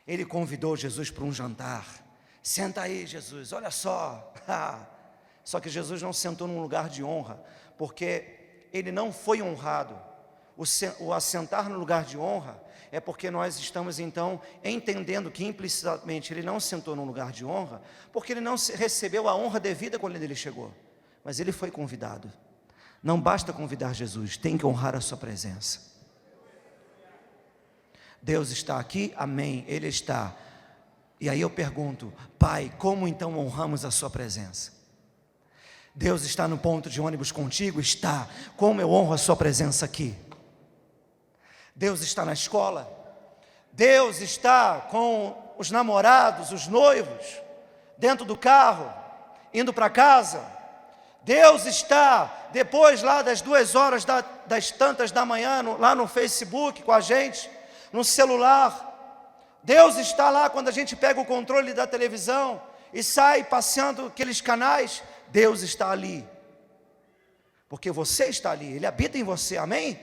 [SPEAKER 1] Ele convidou Jesus para um jantar. Senta aí, Jesus, olha só. Só que Jesus não sentou num lugar de honra, porque ele não foi honrado. O assentar no lugar de honra é porque nós estamos então entendendo que implicitamente ele não sentou num lugar de honra, porque ele não recebeu a honra devida quando ele chegou. Mas ele foi convidado. Não basta convidar Jesus, tem que honrar a sua presença. Deus está aqui? Amém, Ele está. E aí eu pergunto, Pai, como então honramos a sua presença? Deus está no ponto de ônibus contigo? Está. Como eu honro a sua presença aqui? Deus está na escola? Deus está com os namorados, os noivos, dentro do carro, indo para casa? Deus está depois lá das 2 horas das tantas da manhã, lá no Facebook com a gente, no celular? Deus está lá quando a gente pega o controle da televisão e sai passeando aqueles canais? Deus está ali, porque você está ali, Ele habita em você, amém?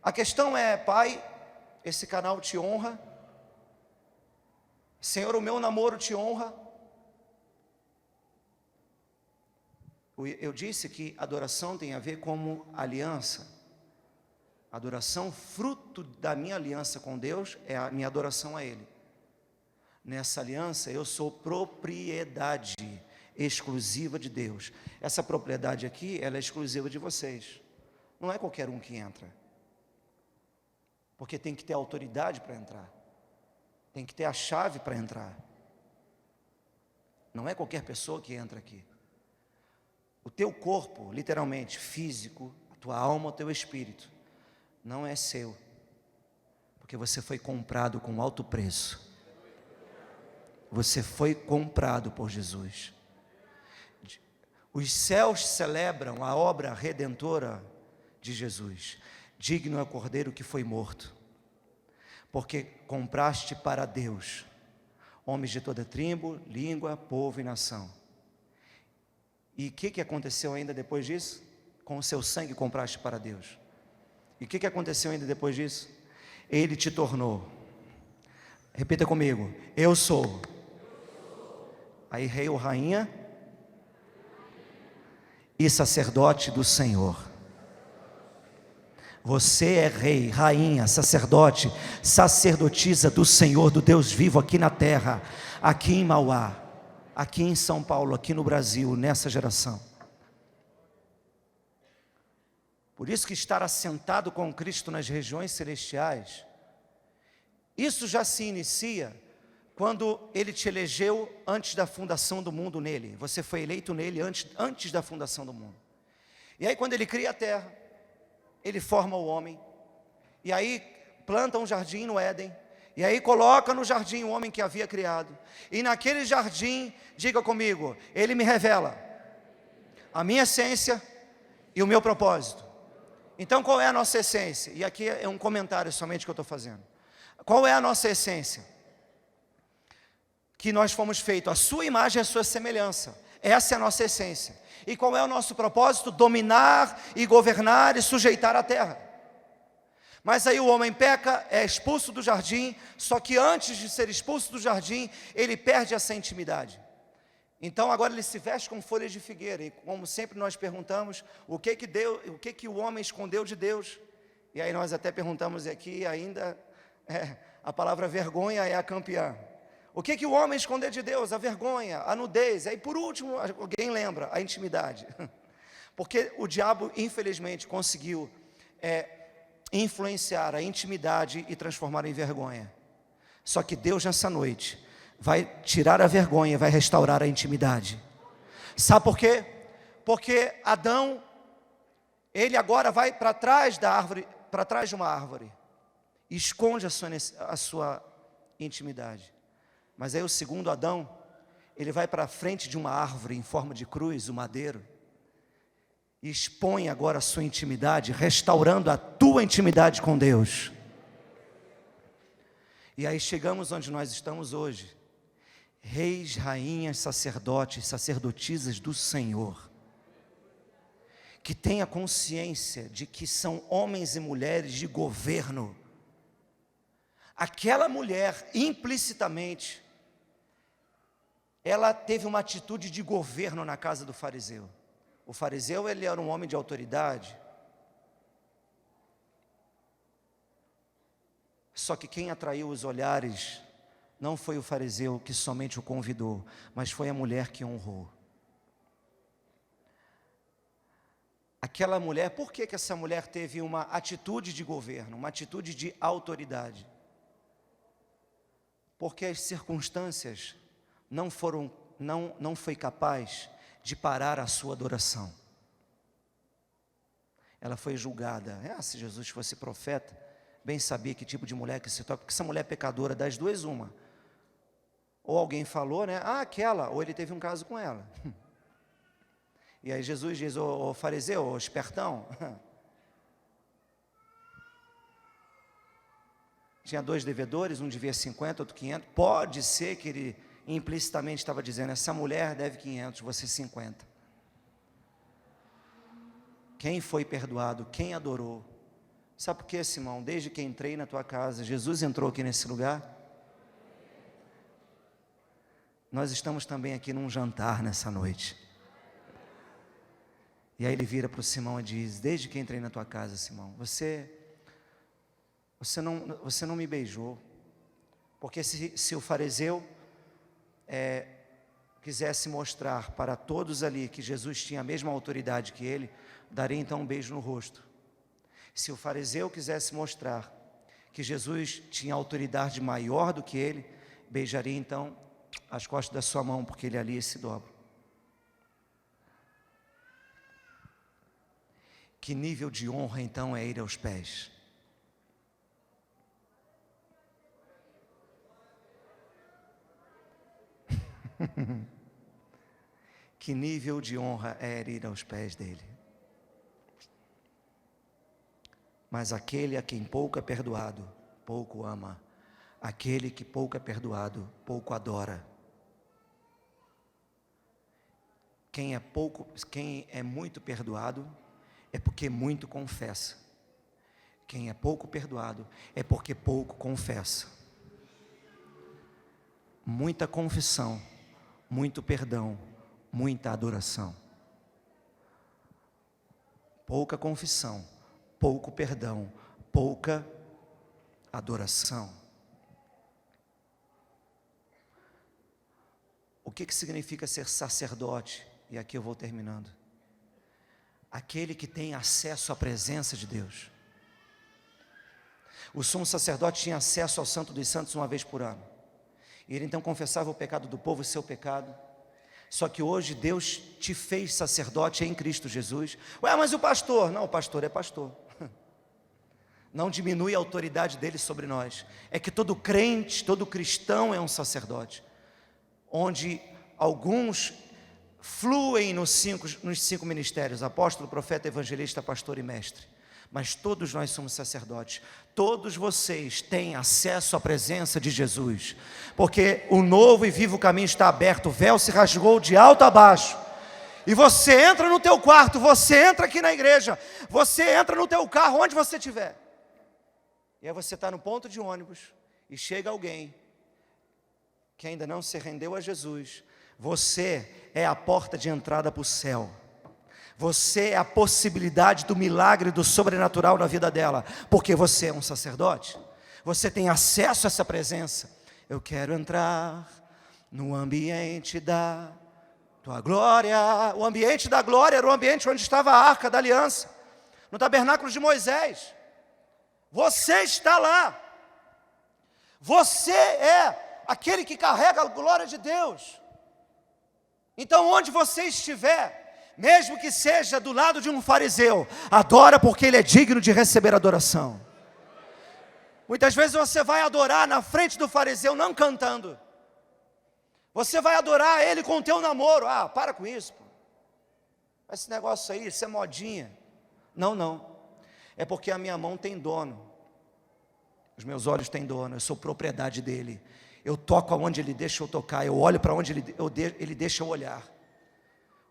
[SPEAKER 1] A questão é, Pai, esse canal te honra? Senhor, o meu namoro te honra? Eu disse que adoração tem a ver com aliança. Adoração, fruto da minha aliança com Deus, é a minha adoração a Ele. Nessa aliança eu sou propriedade exclusiva de Deus. Essa propriedade aqui, ela é exclusiva de vocês. Não é qualquer um que entra. Porque tem que ter autoridade para entrar. Tem que ter a chave para entrar. Não é qualquer pessoa que entra aqui. O teu corpo, literalmente, físico, a tua alma, o teu espírito, não é seu. Porque você foi comprado com alto preço. Você foi comprado por Jesus. Os céus celebram a obra redentora de Jesus. Digno é o Cordeiro que foi morto, porque compraste para Deus homens de toda tribo, língua, povo e nação. E o que aconteceu ainda depois disso? Com o seu sangue compraste para Deus. E o que aconteceu ainda depois disso? Ele te tornou, repita comigo, eu sou. Aí rei ou rainha e sacerdote do Senhor. Você é rei, rainha, sacerdote, sacerdotisa do Senhor, do Deus vivo aqui na terra, aqui em Mauá, aqui em São Paulo, aqui no Brasil, nessa geração. Por isso que estar assentado com Cristo nas regiões celestiais, isso já se inicia quando Ele te elegeu antes da fundação do mundo nele. Você foi eleito nele antes da fundação do mundo. E aí quando Ele cria a terra, Ele forma o homem, e aí planta um jardim no Éden, e aí coloca no jardim o homem que havia criado, e naquele jardim, diga comigo, Ele me revela a minha essência e o meu propósito. Então qual é a nossa essência? E aqui é um comentário somente que eu estou fazendo. Qual é a nossa essência? Que nós fomos feitos, a sua imagem e a sua semelhança. Essa é a nossa essência. E qual é o nosso propósito? Dominar e governar e sujeitar a terra. Mas aí o homem peca, é expulso do jardim, só que antes de ser expulso do jardim, ele perde essa intimidade. Então agora ele se veste com folhas de figueira, e como sempre nós perguntamos, o que o homem escondeu de Deus? E aí nós até perguntamos aqui ainda, a palavra vergonha é a campeã. O que o homem escondeu de Deus? A vergonha, a nudez. E aí por último, alguém lembra? A intimidade. Porque o diabo infelizmente conseguiu influenciar a intimidade e transformar em vergonha. Só que Deus nessa noite vai tirar a vergonha, vai restaurar a intimidade. Sabe por quê? Porque Adão, ele agora vai para trás da árvore, para trás de uma árvore, e esconde a sua intimidade. Mas aí o segundo Adão, ele vai para frente de uma árvore em forma de cruz, o madeiro, e expõe agora a sua intimidade, restaurando a tua intimidade com Deus. E aí chegamos onde nós estamos hoje, reis, rainhas, sacerdotes, sacerdotisas do Senhor, que tenha consciência de que são homens e mulheres de governo. Aquela mulher, implicitamente, ela teve uma atitude de governo na casa do fariseu. O fariseu, ele era um homem de autoridade. Só que quem atraiu os olhares não foi o fariseu que somente o convidou, mas foi a mulher que honrou. Aquela mulher, por que essa mulher teve uma atitude de governo, uma atitude de autoridade? Porque as circunstâncias não foi capaz de parar a sua adoração. Ela foi julgada. Se Jesus fosse profeta, bem sabia que tipo de mulher que se toca, porque essa mulher pecadora, das duas uma. Ou alguém falou, aquela, ou ele teve um caso com ela. E aí Jesus diz, ô fariseu, ô espertão, tinha 2 devedores, um devia 50, outro 500, pode ser que ele implicitamente estava dizendo, essa mulher deve 500, você 50. Quem foi perdoado, quem adorou? Sabe por quê, Simão? Desde que entrei na tua casa, Jesus entrou aqui nesse lugar. Nós estamos também aqui num jantar nessa noite. E aí ele vira para o Simão e diz, desde que entrei na tua casa, Simão, você não me beijou. Porque se o fariseu quisesse mostrar para todos ali que Jesus tinha a mesma autoridade que ele, daria então um beijo no rosto. Se o fariseu quisesse mostrar que Jesus tinha autoridade maior do que ele, beijaria então as costas da sua mão, porque ele ali se dobra. Que nível de honra então é ir aos pés? Que nível de honra é ir aos pés dele? Mas aquele a quem pouco é perdoado, pouco ama. Aquele que pouco é perdoado, pouco adora. Quem é muito perdoado, é porque muito confessa. Quem é pouco perdoado, é porque pouco confessa. Muita confissão, muito perdão, muita adoração. Pouca confissão, pouco perdão, pouca adoração. O que significa ser sacerdote? E aqui eu vou terminando. Aquele que tem acesso à presença de Deus. O sumo sacerdote tinha acesso ao Santo dos Santos uma vez por ano. E ele então confessava o pecado do povo, o seu pecado. Só que hoje Deus te fez sacerdote em Cristo Jesus. Mas o pastor? Não, o pastor é pastor. Não diminui a autoridade dele sobre nós. É que todo crente, todo cristão é um sacerdote. Onde alguns fluem nos 5 ministérios, apóstolo, profeta, evangelista, pastor e mestre. Mas todos nós somos sacerdotes. Todos vocês têm acesso à presença de Jesus. Porque o novo e vivo caminho está aberto. O véu se rasgou de alto a baixo. E você entra no teu quarto, você entra aqui na igreja, você entra no teu carro, onde você estiver. E aí você está no ponto de ônibus e chega alguém que ainda não se rendeu a Jesus. Você é a porta de entrada para o céu. Você é a possibilidade do milagre, do sobrenatural na vida dela, porque você é um sacerdote. Você tem acesso a essa presença. Eu quero entrar no ambiente da tua glória. O ambiente da glória era o ambiente onde estava a arca da aliança, no tabernáculo de Moisés. Você está lá. Você é aquele que carrega a glória de Deus. Então, onde você estiver, mesmo que seja do lado de um fariseu, adora, porque ele é digno de receber adoração. Muitas vezes você vai adorar na frente do fariseu, não cantando. Você vai adorar ele com o teu namoro. Ah, para com isso, pô. Esse negócio aí, isso é modinha. Não. É porque a minha mão tem dono. Os meus olhos têm dono, eu sou propriedade dele. Eu toco aonde ele deixa eu tocar, eu olho para onde ele deixa eu olhar.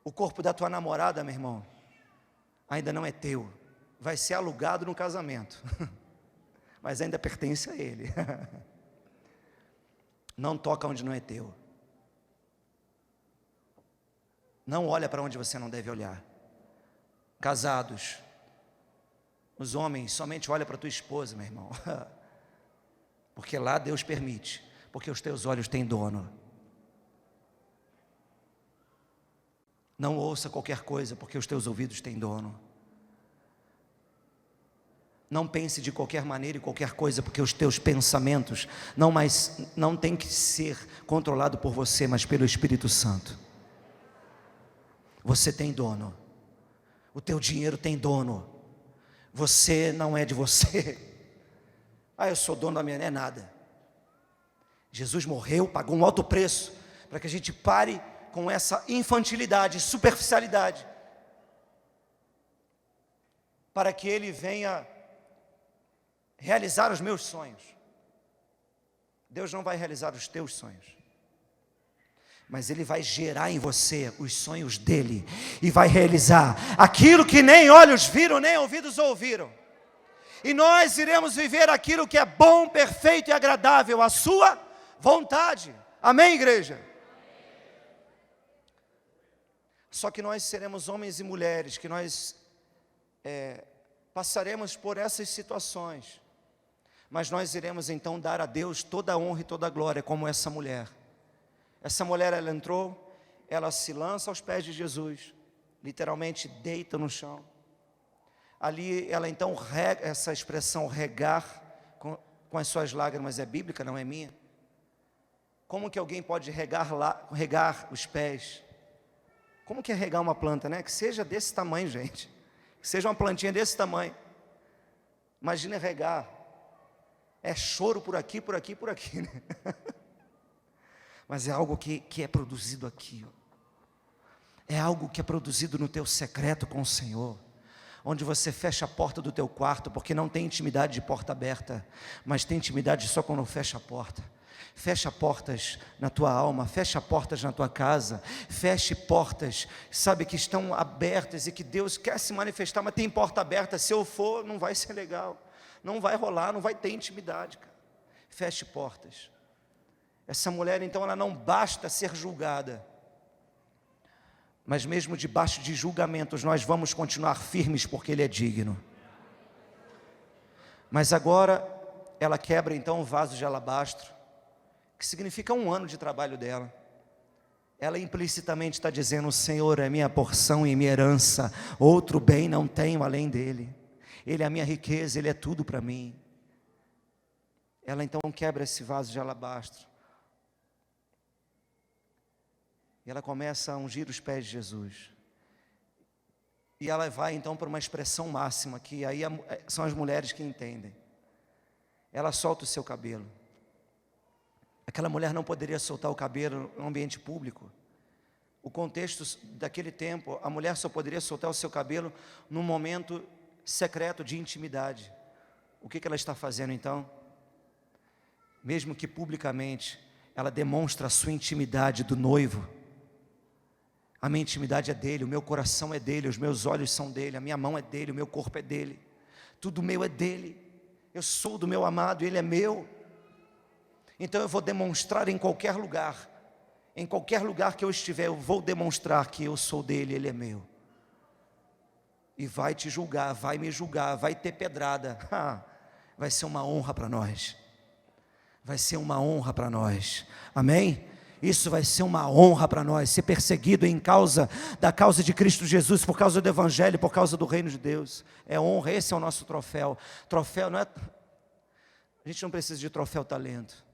[SPEAKER 1] O corpo da tua namorada, meu irmão, ainda não é teu. Vai ser alugado no casamento. Mas ainda pertence a ele. Não toca onde não é teu. Não olha para onde você não deve olhar. Casados, os homens, somente olha para tua esposa, meu irmão. Porque lá Deus permite, porque os teus olhos têm dono. Não ouça qualquer coisa, porque os teus ouvidos têm dono. Não pense de qualquer maneira e qualquer coisa, porque os teus pensamentos não tem que ser controlado por você, mas pelo Espírito Santo. Você tem dono. O teu dinheiro tem dono. Você não é de você. Ah, eu sou dono da minha, não é nada. Jesus morreu, pagou um alto preço, para que a gente pare com essa infantilidade, superficialidade, para que Ele venha realizar os meus sonhos. Deus não vai realizar os teus sonhos, mas Ele vai gerar em você os sonhos dEle, e vai realizar aquilo que nem olhos viram, nem ouvidos ouviram. E nós iremos viver aquilo que é bom, perfeito e agradável, a sua vontade. Amém, igreja? Só que nós seremos homens e mulheres, que nós passaremos por essas situações, mas nós iremos então dar a Deus toda a honra e toda a glória, como essa mulher. Essa mulher, ela entrou, ela se lança aos pés de Jesus, literalmente deita no chão. Ali ela então rega, essa expressão regar com as suas lágrimas é bíblica, não é minha. Como que alguém pode regar os pés? Como que é regar uma planta, né? Que seja desse tamanho, gente. Que seja uma plantinha desse tamanho. Imagina regar. É choro por aqui, né? Mas é algo que é produzido aqui, ó. É algo que é produzido no teu secreto com o Senhor, onde você fecha a porta do teu quarto, porque não tem intimidade de porta aberta, mas tem intimidade só quando fecha a porta. Fecha portas na tua alma, fecha portas na tua casa, feche portas, sabe, que estão abertas e que Deus quer se manifestar, mas tem porta aberta. Se eu for, não vai ser legal, não vai rolar, não vai ter intimidade, cara. Feche portas. Essa mulher então, ela não basta ser julgada, mas mesmo debaixo de julgamentos, nós vamos continuar firmes, porque Ele é digno. Mas agora, ela quebra então o vaso de alabastro, que significa 1 ano de trabalho dela. Ela implicitamente está dizendo: o Senhor é minha porção e minha herança, outro bem não tenho além dEle. Ele é a minha riqueza, Ele é tudo para mim. Ela então quebra esse vaso de alabastro, e ela começa a ungir os pés de Jesus. E ela vai então para uma expressão máxima, que aí são as mulheres que entendem. Ela solta o seu cabelo. Aquela mulher não poderia soltar o cabelo no ambiente público. O contexto daquele tempo, a mulher só poderia soltar o seu cabelo num momento secreto de intimidade. O que ela está fazendo então? Mesmo que publicamente, ela demonstra a sua intimidade do noivo. A minha intimidade é dele, o meu coração é dele, os meus olhos são dele, a minha mão é dele, o meu corpo é dele, tudo meu é dele. Eu sou do meu amado, ele é meu. Então eu vou demonstrar em qualquer lugar que eu estiver, eu vou demonstrar que eu sou dele, ele é meu. E vai te julgar, vai me julgar, vai ter pedrada. Vai ser uma honra para nós. Vai ser uma honra para nós. Amém? Isso vai ser uma honra para nós, ser perseguido da causa de Cristo Jesus, por causa do Evangelho, por causa do reino de Deus. É honra, esse é o nosso troféu. Troféu não é... A gente não precisa de troféu talento.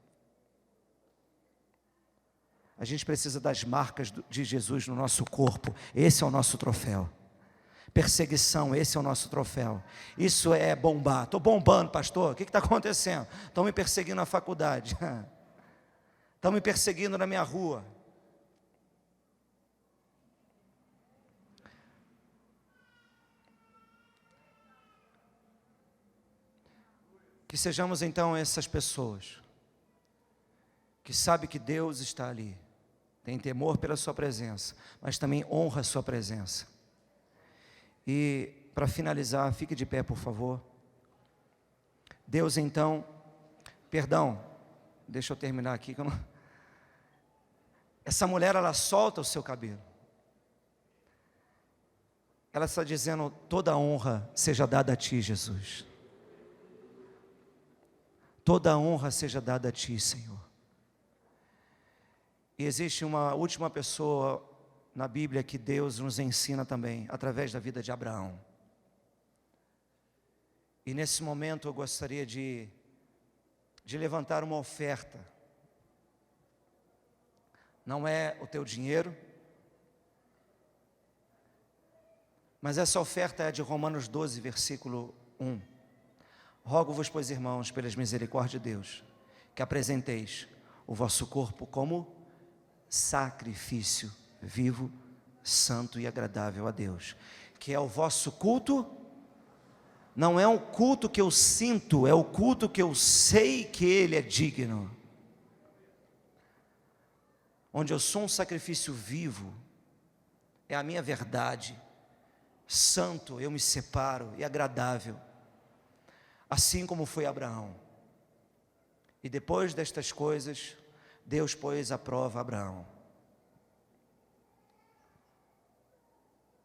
[SPEAKER 1] A gente precisa das marcas de Jesus no nosso corpo. Esse é o nosso troféu. Perseguição, esse é o nosso troféu. Isso é bombar. Estou bombando, pastor. O que está acontecendo? Estão me perseguindo na faculdade. Estão me perseguindo na minha rua. Que sejamos então essas pessoas que sabem que Deus está ali, tem temor pela sua presença, mas também honra a sua presença. E para finalizar, fique de pé, por favor. Deus então, perdão, deixa eu terminar aqui. Essa mulher, ela solta o seu cabelo. Ela está dizendo: toda a honra seja dada a ti, Jesus. Toda a honra seja dada a ti, Senhor. E existe uma última pessoa na Bíblia que Deus nos ensina também, através da vida de Abraão. E nesse momento eu gostaria de levantar uma oferta. Não é o teu dinheiro, mas essa oferta é de Romanos 12, versículo 1. Rogo-vos, pois, irmãos, pelas misericórdias de Deus, que apresenteis o vosso corpo como sacrifício vivo, santo e agradável a Deus, que é o vosso culto. Não é um culto que eu sinto, é o culto que eu sei que Ele é digno. Onde eu sou um sacrifício vivo, é a minha verdade, santo, eu me separo, e agradável, assim como foi Abraão. E depois destas coisas, Deus pôs à prova Abraão.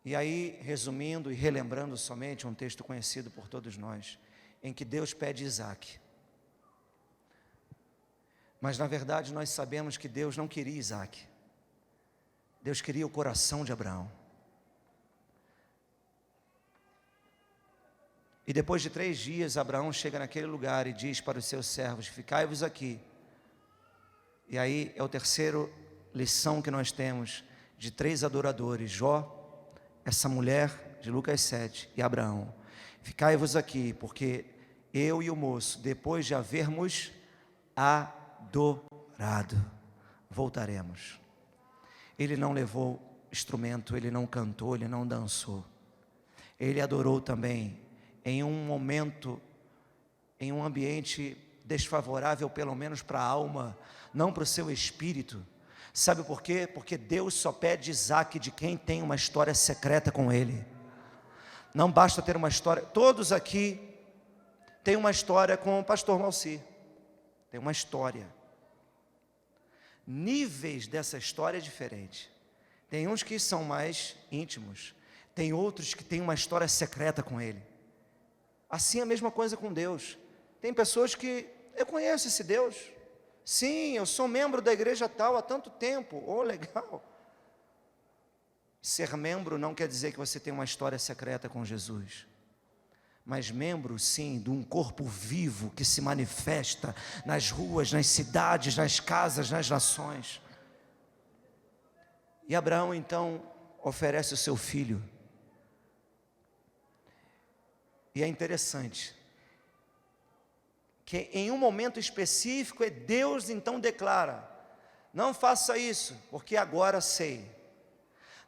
[SPEAKER 1] E aí, resumindo e relembrando somente um texto conhecido por todos nós, em que Deus pede Isaque. Mas na verdade nós sabemos que Deus não queria Isaque. Deus queria o coração de Abraão. E depois de 3 dias, Abraão chega naquele lugar e diz para os seus servos: ficai-vos aqui. E aí é a terceira lição que nós temos de 3 adoradores: Jó, essa mulher de Lucas 7 e Abraão. Ficai-vos aqui, porque eu e o moço, depois de havermos adorado, voltaremos. Ele não levou instrumento, ele não cantou, ele não dançou. Ele adorou também em um momento, em um ambiente desfavorável, pelo menos para a alma, não para o seu espírito. Sabe por quê? Porque Deus só pede Isaque de quem tem uma história secreta com Ele. Não basta ter uma história. Todos aqui têm uma história com o pastor Malci. Tem uma história. Níveis dessa história é diferente. Tem uns que são mais íntimos, tem outros que têm uma história secreta com Ele. Assim é a mesma coisa com Deus. Tem pessoas que, eu conheço esse Deus, sim, eu sou membro da igreja tal há tanto tempo, oh, legal. Ser membro não quer dizer que você tem uma história secreta com Jesus, mas membro sim, de um corpo vivo que se manifesta nas ruas, nas cidades, nas casas, nas nações. E Abraão então oferece o seu filho. E é interessante que em um momento específico Deus então declara: não faça isso, porque agora sei.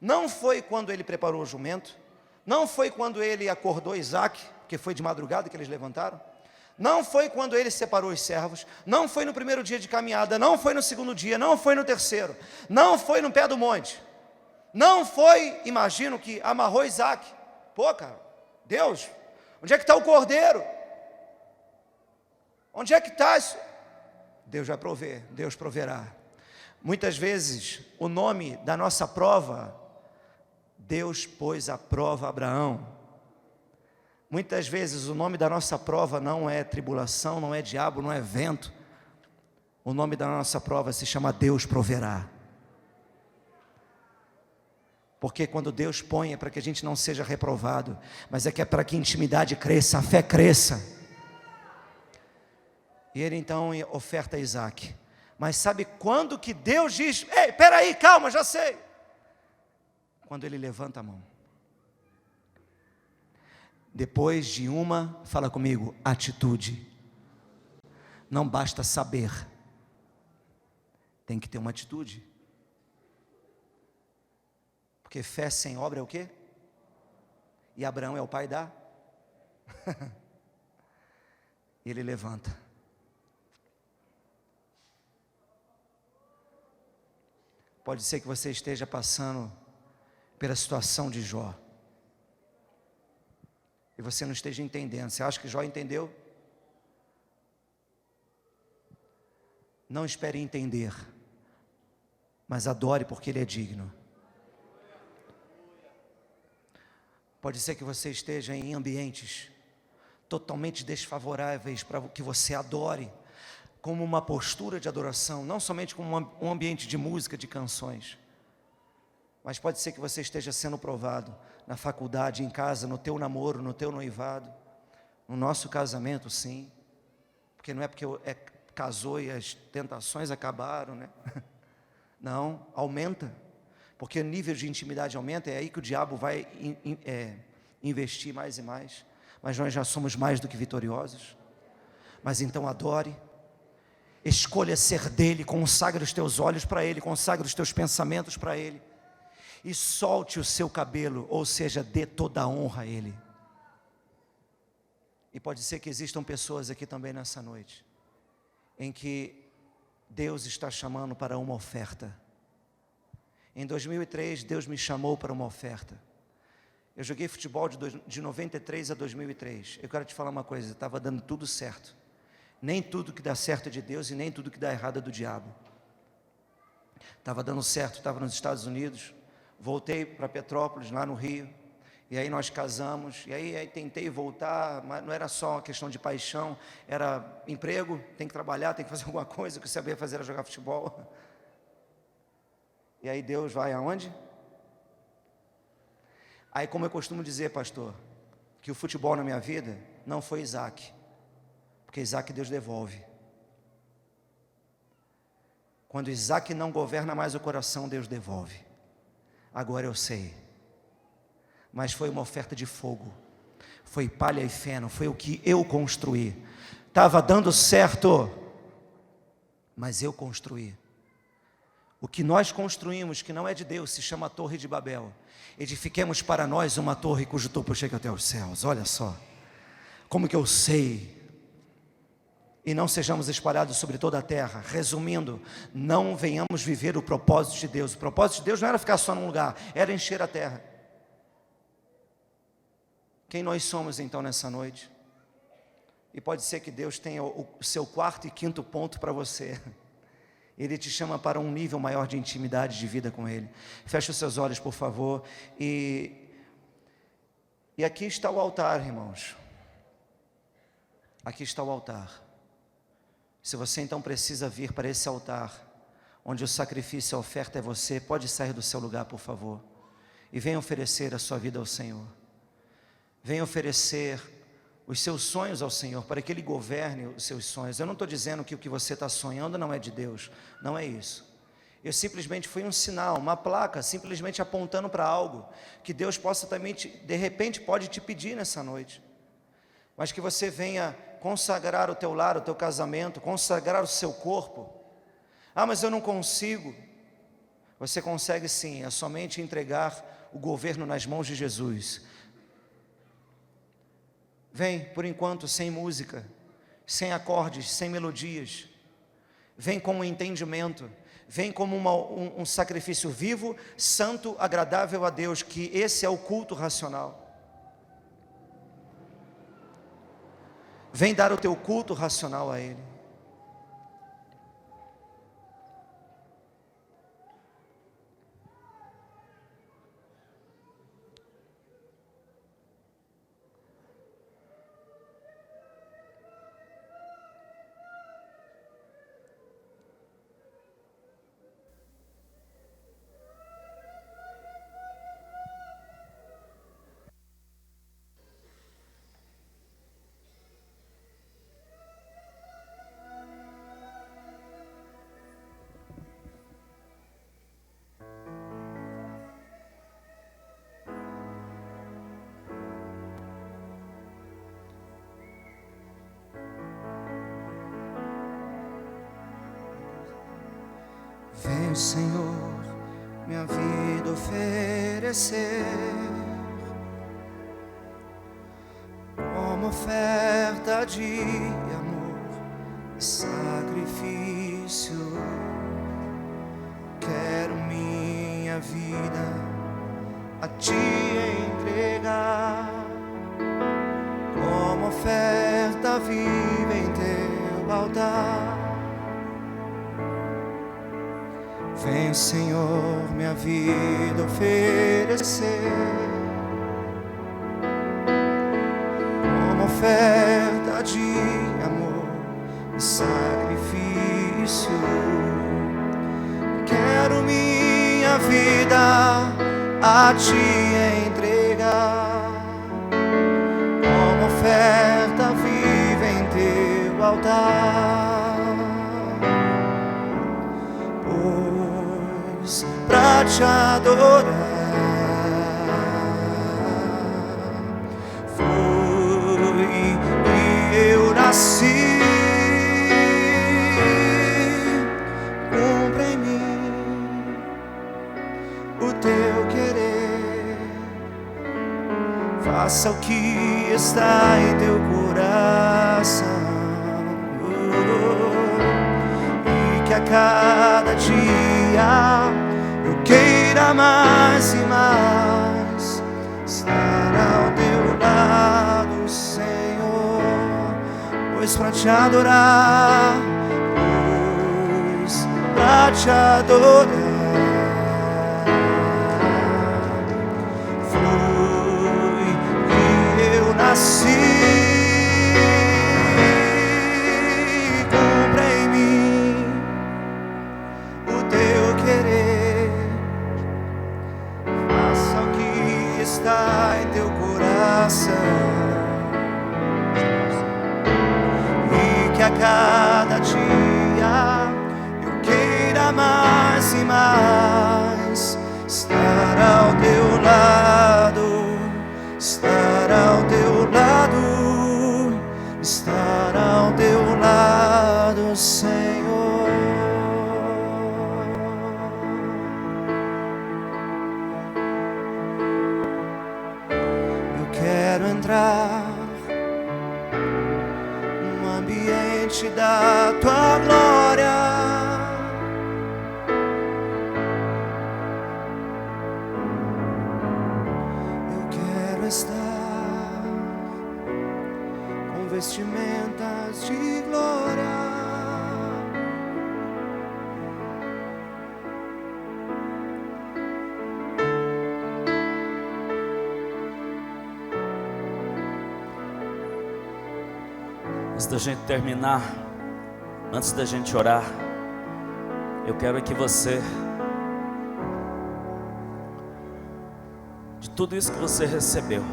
[SPEAKER 1] Não foi quando ele preparou o jumento, não foi quando ele acordou Isaque, que foi de madrugada que eles levantaram, não foi quando ele separou os servos, não foi no primeiro dia de caminhada, não foi no segundo dia, não foi no terceiro, não foi no pé do monte, não foi, imagino que amarrou Isaque. Pô, cara, Deus, onde é que está o cordeiro? Onde é que está isso? Deus vai prover, Deus proverá. Muitas vezes o nome da nossa prova, Deus pôs à prova Abraão. Muitas vezes o nome da nossa prova não é tribulação, não é diabo, não é vento. O nome da nossa prova se chama Deus proverá. Porque quando Deus põe é para que a gente não seja reprovado, mas é para que a intimidade cresça, a fé cresça. E ele então oferta Isaac. Mas sabe quando que Deus diz: ei, peraí, calma, já sei. Quando ele levanta a mão. Depois de uma, fala comigo, atitude. Não basta saber. Tem que ter uma atitude. Porque fé sem obra é o quê? E Abraão é o pai da? Ele levanta. Pode ser que você esteja passando pela situação de Jó. E você não esteja entendendo. Você acha que Jó entendeu? Não espere entender. Mas adore porque ele é digno. Pode ser que você esteja em ambientes totalmente desfavoráveis para que você adore, como uma postura de adoração, não somente como um ambiente de música, de canções, mas pode ser que você esteja sendo provado na faculdade, em casa, no teu namoro, no teu noivado, no nosso casamento, sim, porque não é porque casou e as tentações acabaram, né? Não, aumenta. Porque o nível de intimidade aumenta, é aí que o diabo vai investir mais e mais. Mas nós já somos mais do que vitoriosos. Mas então adore, escolha ser dele, consagre os teus olhos para ele, consagre os teus pensamentos para ele. E solte o seu cabelo, ou seja, dê toda a honra a ele. E pode ser que existam pessoas aqui também nessa noite, em que Deus está chamando para uma oferta. Em 2003, Deus me chamou para uma oferta. Eu joguei futebol de 93 a 2003. Eu quero te falar uma coisa, estava dando tudo certo. Nem tudo que dá certo é de Deus e nem tudo que dá errado é do diabo. Estava dando certo, estava nos Estados Unidos. Voltei para Petrópolis, lá no Rio. E aí nós casamos. E aí tentei voltar, mas não era só uma questão de paixão. Era emprego, tem que trabalhar, tem que fazer alguma coisa. O que eu sabia fazer era jogar futebol. E aí Deus vai aonde? Aí, como eu costumo dizer, pastor, que o futebol na minha vida não foi Isaac, porque Isaac Deus devolve. Quando Isaac não governa mais o coração, Deus devolve. Agora eu sei. Mas foi uma oferta de fogo, foi palha e feno, foi o que eu construí. Estava dando certo, mas eu construí. O que nós construímos, que não é de Deus, se chama Torre de Babel. Edifiquemos para nós uma torre cujo topo chega até os céus. Olha só, como que eu sei? E não sejamos espalhados sobre toda a terra. Resumindo, não venhamos viver o propósito de Deus. O propósito de Deus não era ficar só num lugar, era encher a terra. Quem nós somos então nessa noite? E pode ser que Deus tenha o seu quarto e quinto ponto para você. Ele te chama para um nível maior de intimidade, de vida com Ele. Feche os seus olhos, por favor. E aqui está o altar, irmãos. Aqui está o altar. Se você então precisa vir para esse altar, onde o sacrifício e a oferta é você, pode sair do seu lugar, por favor. E venha oferecer a sua vida ao Senhor. Venha oferecer os seus sonhos ao Senhor, para que Ele governe os seus sonhos. Eu não estou dizendo que o que você está sonhando não é de Deus, não é isso. Eu simplesmente fui um sinal, uma placa, simplesmente apontando para algo, que Deus possa também, de repente, pode te pedir nessa noite. Mas que você venha consagrar o teu lar, o teu casamento, consagrar o seu corpo. Ah, mas eu não consigo. Você consegue sim, é somente entregar o governo nas mãos de Jesus. Vem, por enquanto, sem música, sem acordes, sem melodias. Vem com um entendimento. Vem como um sacrifício vivo, santo, agradável a Deus, que esse é o culto racional. Vem dar o teu culto racional a Ele. Vem, Senhor, minha vida oferecer como oferta de amor e sacrifício. Quero minha vida a Ti entregar como oferta viva em Teu altar. Vem, Senhor, minha vida oferecer como oferta de amor e sacrifício. Quero minha vida a Ti entregar como oferta viva em Teu altar. Pois pra Te adorar foi que eu nasci. Cumpra em mim o Teu querer, faça o que está em Teu coração, e que a cada dia eu queira mais e mais estar ao Teu lado, Senhor. Pois pra Te adorar, pois pra Te adorar foi que eu nasci. Cumpra em mim o Teu querer, faça o que está em Teu coração, e que a cada dia eu queira mais e mais estar ao Teu lado, estar ao Teu lado, estar ao Teu lado, Senhor. Eu quero entrar no ambiente da Tua glória, estar com vestimentas de glória.
[SPEAKER 2] Antes da gente terminar, antes da gente orar, eu quero que você, de tudo isso que você recebeu,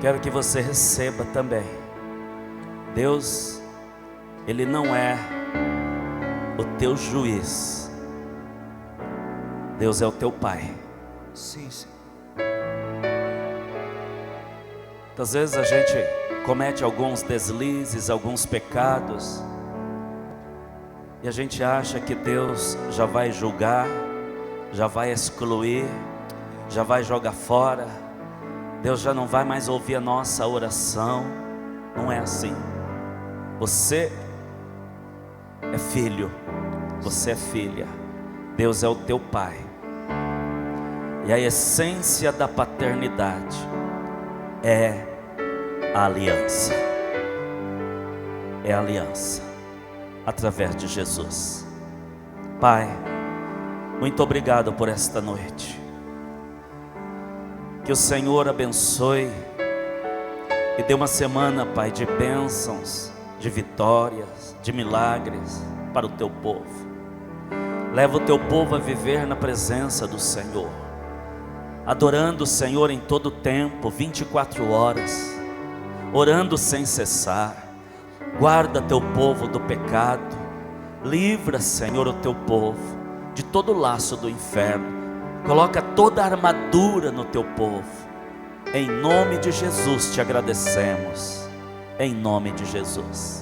[SPEAKER 2] quero que você receba também. Deus, Ele não é o teu juiz, Deus é o teu Pai.
[SPEAKER 1] Sim, sim.
[SPEAKER 2] Muitas vezes a gente comete alguns deslizes, alguns pecados, e a gente acha que Deus já vai julgar, já vai excluir, já vai jogar fora. Deus já não vai mais ouvir a nossa oração. Não é assim. Você é filho, você é filha. Deus é o teu Pai. E a essência da paternidade é a aliança. É a aliança através de Jesus. Pai, muito obrigado por esta noite. Que o Senhor abençoe e dê uma semana, Pai, de bênçãos, de vitórias, de milagres para o teu povo. Leva o teu povo a viver na presença do Senhor, adorando o Senhor em todo o tempo, 24 horas, orando sem cessar. Guarda teu povo do pecado, livra, Senhor, o teu povo de todo laço do inferno. Coloca toda a armadura no teu povo. Em nome de Jesus te agradecemos. Em nome de Jesus.